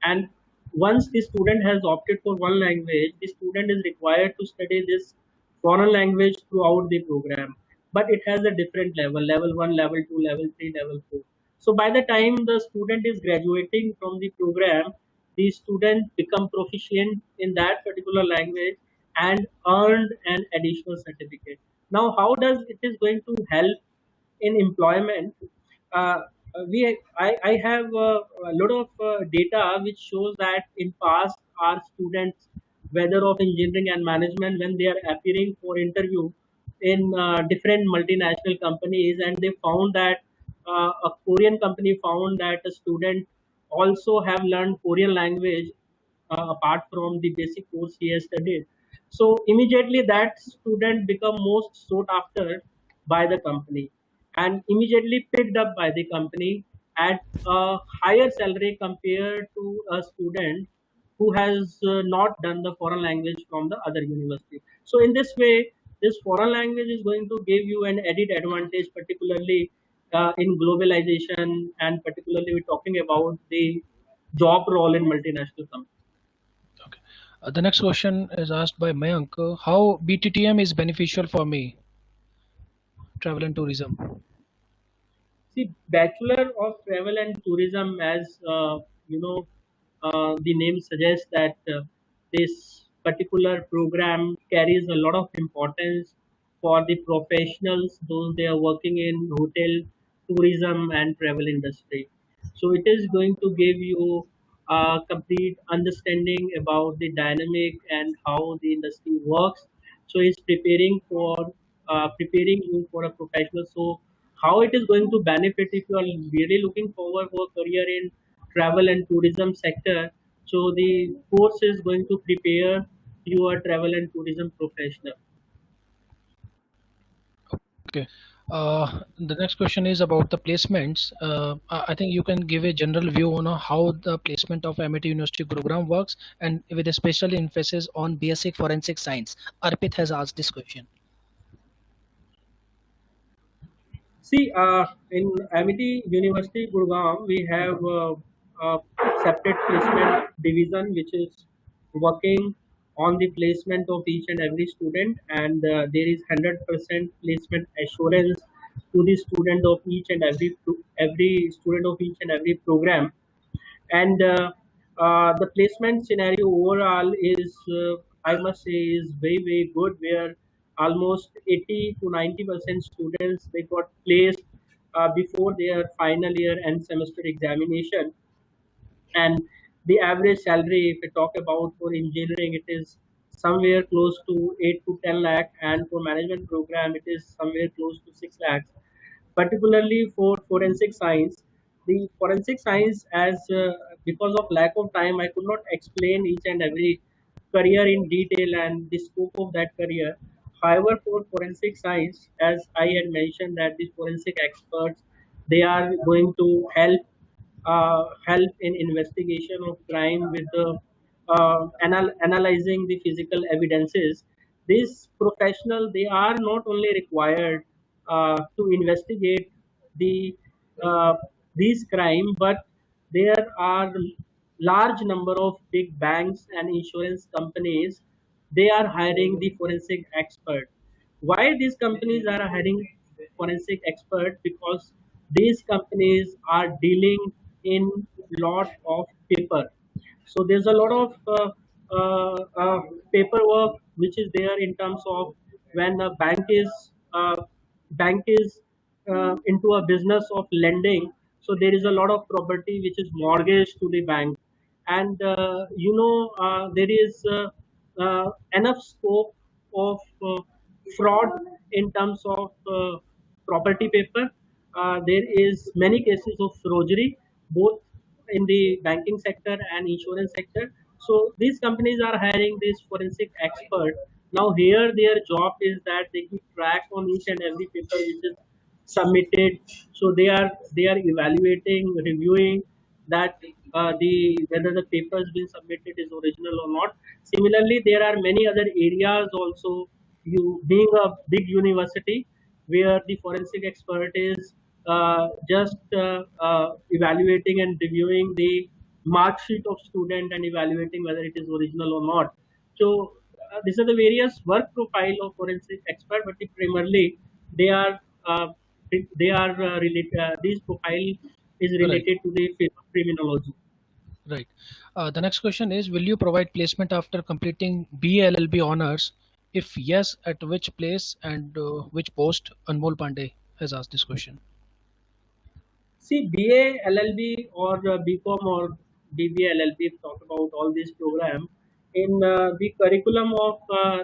And once the student has opted for one language, the student is required to study this foreign language throughout the program. But it has a different level: level 1, level 2, level 3, level 4. So by the time the student is graduating from the program, the student become proficient in that particular language and earned an additional certificate. Now, how does it is going to help in employment? Uh, I have a lot of data which shows that in past our students, whether of engineering and management, when they are appearing for interview in different multinational companies, and they found that a Korean company found that a student also have learned Korean language apart from the basic course he has studied. So immediately that student become most sought after by the company and immediately picked up by the company at a higher salary compared to a student who has not done the foreign language from the other university. So in this way, this foreign language is going to give you an added advantage, particularly in globalization, and particularly we're talking about the job role in multinational companies. Okay. The next question is asked by Mayank. How BTTM is beneficial for me, travel and tourism? See, Bachelor of Travel and Tourism, as you know, the name suggests that this particular program carries a lot of importance for the professionals, those they are working in hotel, tourism, and travel industry. So it is going to give you a complete understanding about the dynamic and how the industry works. So it's preparing you for a professional. So how it is going to benefit if you are really looking forward for a career in travel and tourism sector. So the course is going to prepare you a travel and tourism professional. Okay. The next question is about the placements. I think you can give a general view on how the placement of Amity University Gurugram works, and with a special emphasis on basic forensic science. Arpit has asked this question. See, in Amity University, Gurugram, we have a separate placement division which is working on the placement of each and every student, and there is 100% placement assurance to the student of each and every student of each and every program. And the placement scenario overall is, I must say, is very good, where almost 80 to 90% students they got placed before their final year and semester examination. And the average salary, if we talk about for engineering, it is somewhere close to 8 to 10 lakh, and for management program it is somewhere close to 6 lakhs. Particularly for forensic science, the forensic science, as because of lack of time I could not explain each and every career in detail and the scope of that career. However, for forensic science, as I had mentioned, that the forensic experts, they are going to help in investigation of crime with the analyzing the physical evidences. These professionals, they are not only required to investigate the uh, these crime, but there are large number of big banks and insurance companies. They are hiring the forensic expert. Why these companies are hiring forensic expert? Because these companies are dealing in lot of paper. So there's a lot of paperwork which is there in terms of when a bank is into a business of lending. So there is a lot of property which is mortgaged to the bank, and there is enough scope of fraud in terms of property paper. There is many cases of forgery, both in the banking sector and insurance sector. So these companies are hiring this forensic expert. Now here their job is that they keep track on each and every paper which is submitted. So they are evaluating, reviewing that the whether the paper has been submitted is original or not. Similarly, there are many other areas also. You being a big university where the forensic expert is just evaluating and reviewing the mark sheet of student and evaluating whether it is original or not. So these are the various work profile of forensic expert, but primarily they are uh, related. These profile is Right. related to the criminology. Right. The next question is, will you provide placement after completing BLLB honors? If yes, at which place and which post? Anmol Pandey has asked this question. See, BA, LLB, or BCom or BBA, LLB, talk about all this program. In the curriculum of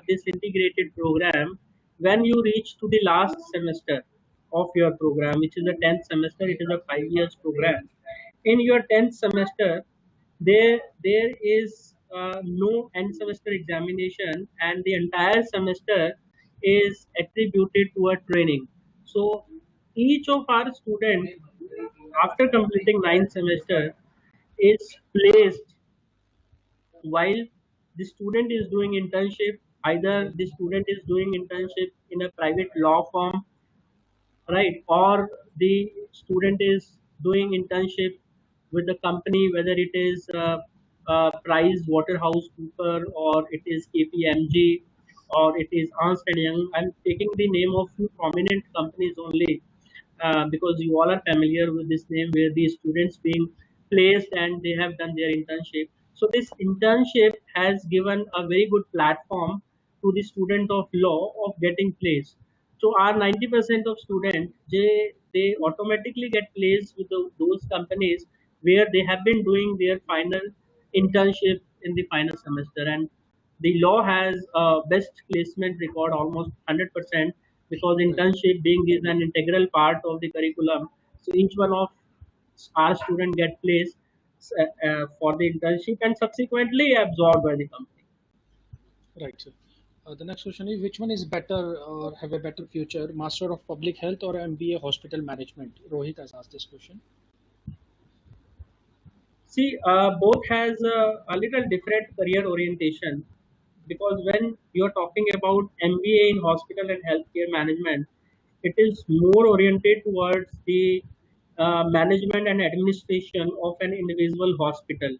this integrated program, when you reach to the last semester of your program, which is the 10th semester, it is a 5 years program. In your 10th semester, there is no end semester examination, and the entire semester is attributed to a training. So each of our students, after completing ninth semester, is placed while the student is doing internship. Either the student is doing internship in a private law firm, right, or the student is doing internship with the company, whether it is Price Waterhouse Cooper, or it is KPMG, or it is Ernst and Young. I'm taking the name of few prominent companies only, because you all are familiar with this name, where the students being placed and they have done their internship. So this internship has given a very good platform to the student of law of getting placed. So our 90% of students, they automatically get placed with those companies where they have been doing their final internship in the final semester. And the law has a best placement record, almost 100%, because Right. internship being is an integral part of the curriculum. So each one of our student get placed for the internship and subsequently absorbed by the company. Right, sir. The next question is, which one is better or have a better future, Master of Public Health or MBA Hospital Management? Rohit has asked this question. See, both has a little different career orientation, because when you're talking about MBA in hospital and healthcare management, it is more oriented towards the management and administration of an individual hospital.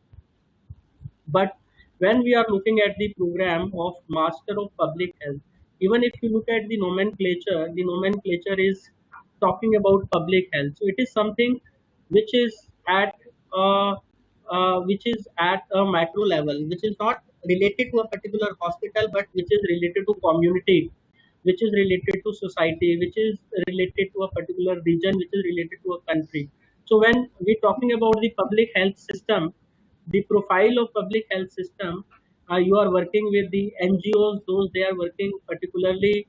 But when we are looking at the program of Master of Public Health, even if you look at the nomenclature is talking about public health. So it is something which is at which is at a macro level, which is not related to a particular hospital, but which is related to community, which is related to society, which is related to a particular region, which is related to a country. So when we're talking about the public health system, the profile of public health system, you are working with the NGOs, those they are working particularly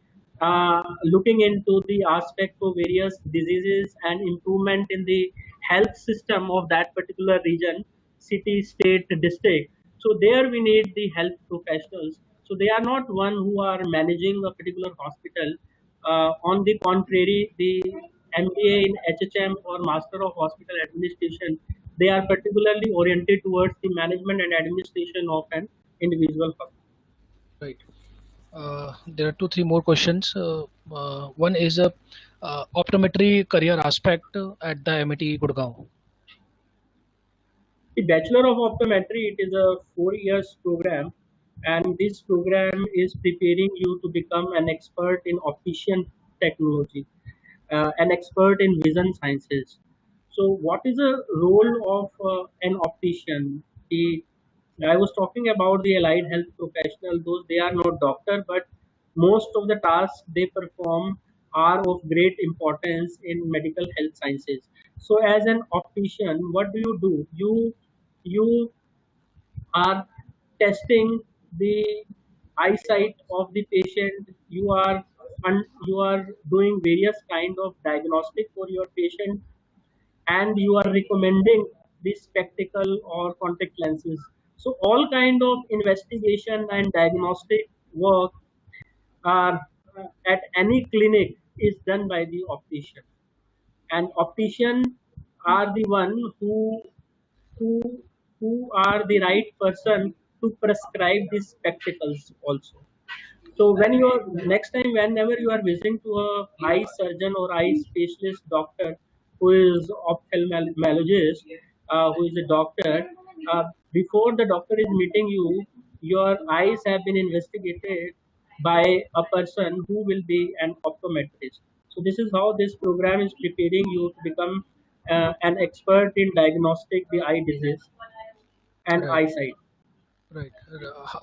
looking into the aspect of various diseases and improvement in the health system of that particular region, city, state, district. So there we need the health professionals. So they are not one who are managing a particular hospital. On the contrary, the MBA in HHM or Master of Hospital Administration, they are particularly oriented towards the management and administration of an individual hospital. Right. There are two, three more questions. One is a optometry career aspect at the Amity Gurgaon. The Bachelor of Optometry, it is a 4 years program, and this program is preparing you to become an expert in optician technology, an expert in vision sciences. So, what is the role of an optician? I was talking about the allied health professional; those they are not doctor, but most of the tasks they perform are of great importance in medical health sciences. So, as an optician, what do you do? You are testing the eyesight of the patient. You are doing various kind of diagnostic for your patient, and you are recommending the spectacle or contact lenses. So all kind of investigation and diagnostic work are at any clinic is done by the optician, and optician are the one who who are the right person to prescribe these spectacles also. So when you are next time, whenever you are visiting to a eye surgeon or eye specialist doctor who is ophthalmologist, who is a doctor, before the doctor is meeting you, your eyes have been investigated by a person who will be an optometrist. So this is how this program is preparing you to become an expert in diagnostic the eye disease and Right. eyesight. Right.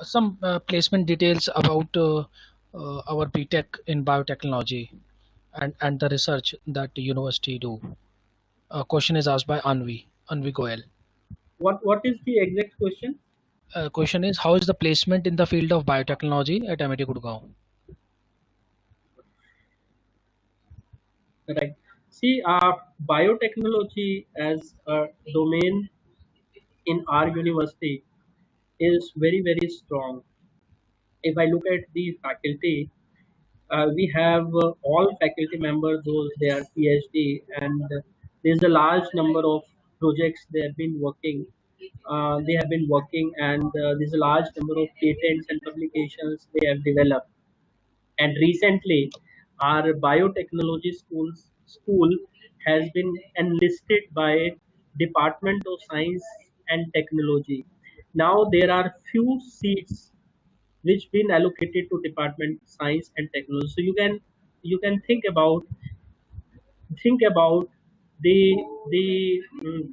Some placement details about our BTech in biotechnology and the research that the university do. Question is asked by Anvi Goel. What is the exact question? Question is, how is the placement in the field of biotechnology at Amity Gurgaon? Right. See, biotechnology as a domain in our university is very, very strong. If I look at the faculty, we have all faculty members, those they are PhD, and there's a large number of projects they have been working. And there's a large number of patents and publications they have developed. And recently, our biotechnology school has been enlisted by Department of Science and Technology. Now there are few seats which been allocated to Department Science and Technology. So you can think about the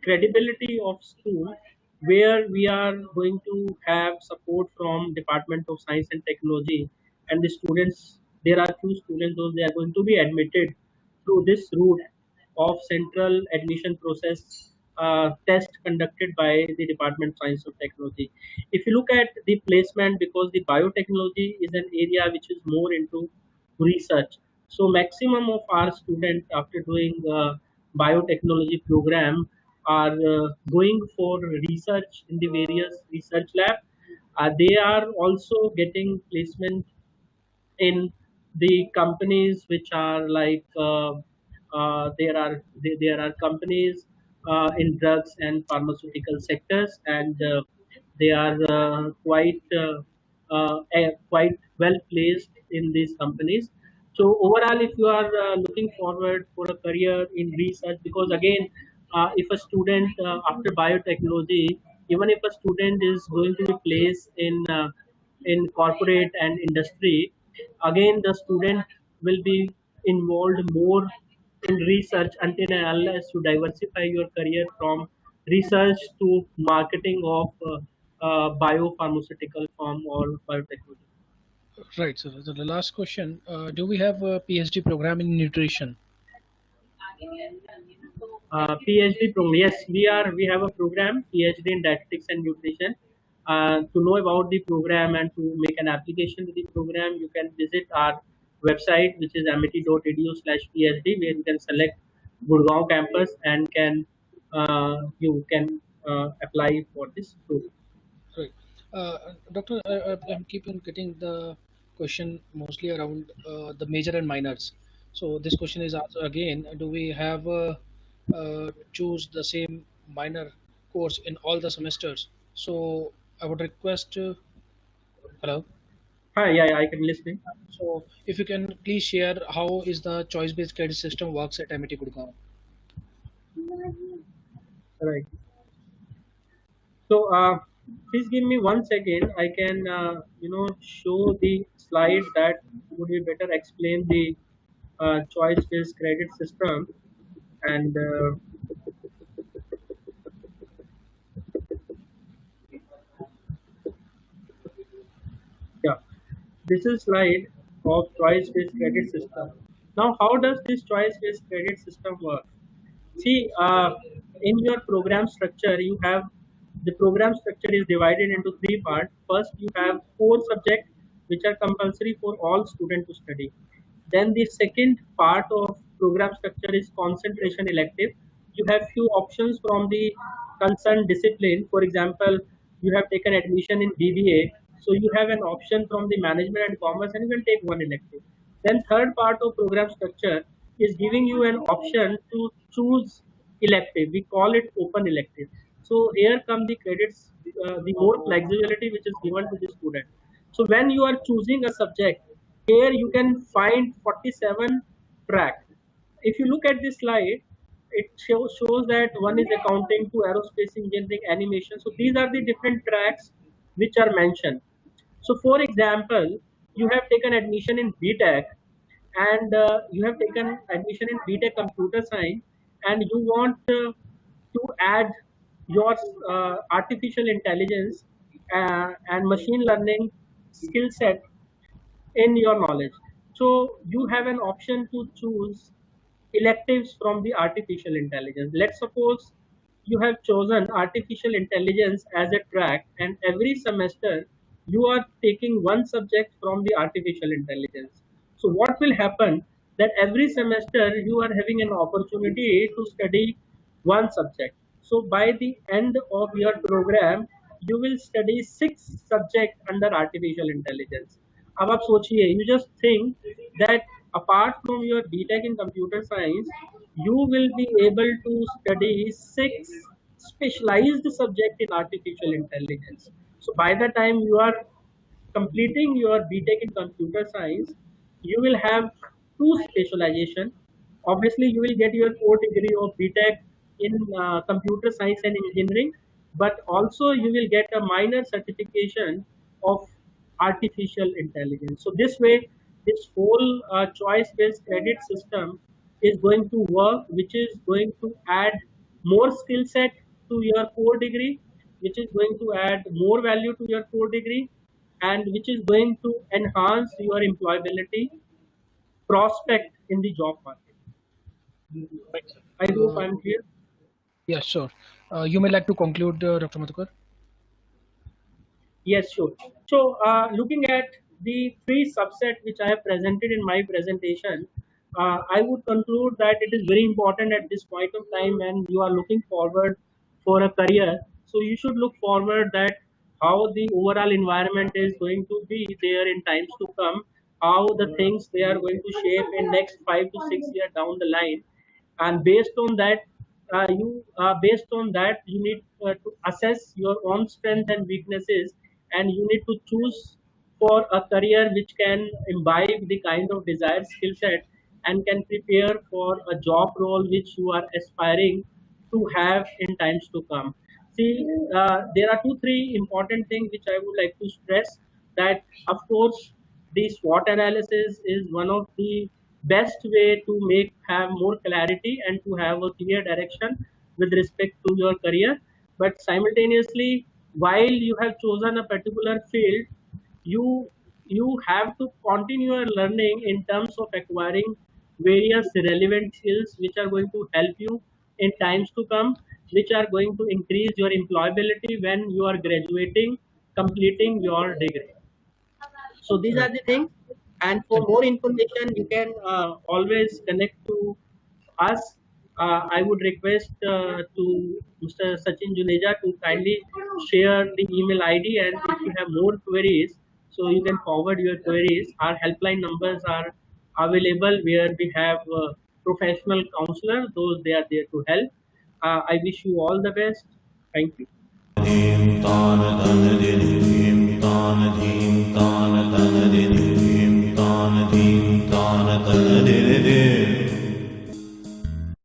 credibility of school where we are going to have support from Department of Science and Technology, and the students, there are few students those they are going to be admitted through this route of central admission process test conducted by the Department of Science and Technology. If you look at the placement, because the biotechnology is an area which is more into research, so maximum of our students after doing biotechnology program are going for research in the various research lab. They are also getting placement in the companies which are like there are companies in drugs and pharmaceutical sectors, and they are quite well placed in these companies. So overall, if you are looking forward for a career in research, because again, if a student after biotechnology, even if a student is going to be placed in corporate and industry, again the student will be involved more in research until and unless you diversify your career from research to marketing of biopharmaceutical firm or biotechnology. Right. So the last question: do we have a PhD program in nutrition? PhD program. Yes, we have a program PhD in dietetics and nutrition. To know about the program and to make an application to the program, you can visit our website, which is amity.edu/PhD, where you can select Gurgaon campus and you can apply for this program. Right. Doctor, I'm keeping getting the question mostly around the major and minors. So this question is asked again: do we have choose the same minor course in all the semesters? So I would request. Hello. Hi, yeah, yeah, I can listen. So if you can please share how is the choice-based credit system works at MIT Gurgaon. Right. So, please give me one second. I can, show the slide that would be better explain the choice-based credit system. And yeah, this is slide of choice-based credit system. Now, how does this choice-based credit system work? See, in your program structure, you have the program structure is divided into three parts. First, you have four subjects which are compulsory for all students to study. Then the second part of program structure is concentration elective. You have few options from the concerned discipline. For example, you have taken admission in BBA, so you have an option from the management and commerce, and you can take one elective. Then third part of program structure is giving you an option to choose elective. We call it open elective. So here come the credits, the more flexibility which is given to the student. So when you are choosing a subject, here you can find 47 track. If you look at this slide, it shows that one is accounting to aerospace engineering animation. So these are the different tracks which are mentioned. So for example, you have taken admission in BTech, and you have taken admission in BTech computer science, and you want to add your artificial intelligence and machine learning skill set in your knowledge. So you have an option to choose electives from the artificial intelligence. Let's suppose you have chosen artificial intelligence as a track, and every semester you are taking one subject from the artificial intelligence. So what will happen that every semester you are having an opportunity to study one subject. So by the end of your program, you will study six subjects under artificial intelligence. अब आप सोचिए, you just think that apart from your BTech in computer science, you will be able to study six specialized subject in artificial intelligence. So by the time you are completing your BTech in computer science, you will have two specialization. Obviously, you will get your core degree of BTech in computer science and engineering, but also you will get a minor certification of artificial intelligence. So this way, this whole choice-based credit system is going to work, which is going to add more skill set to your core degree, which is going to add more value to your core degree, and which is going to enhance your employability prospect in the job market. Right. I hope I'm clear. Yeah, sure. You may like to conclude, Dr. Madhukar? Yes, sure. So, looking at the three subset which I have presented in my presentation, I would conclude that it is very important at this point of time when you are looking forward for a career. So, you should look forward that how the overall environment is going to be there in times to come, how the things they are going to shape in next 5 to 6 years down the line, and based on that you need to assess your own strengths and weaknesses, and you need to choose for a career which can imbibe the kind of desired skill set and can prepare for a job role which you are aspiring to have in times to come. See, there are two, three important things which I would like to stress. That, of course, the SWOT analysis is one of the best way to make have more clarity and to have a clear direction with respect to your career. But simultaneously, while you have chosen a particular field, you you have to continue your learning in terms of acquiring various relevant skills which are going to help you in times to come, which are going to increase your employability when you are graduating, completing your degree. So these are Right. the things. And for Thank you. more information, you can always connect to us. I would request to Mr. Sachin Juneja to kindly share the email ID, and if you have more queries, so you can forward your queries. Our helpline numbers are available where we have professional counselors; those they are there to help. I wish you all the best. Thank you. Dim tan dan din dim tan dim tan dan din dim tan dim tan dan din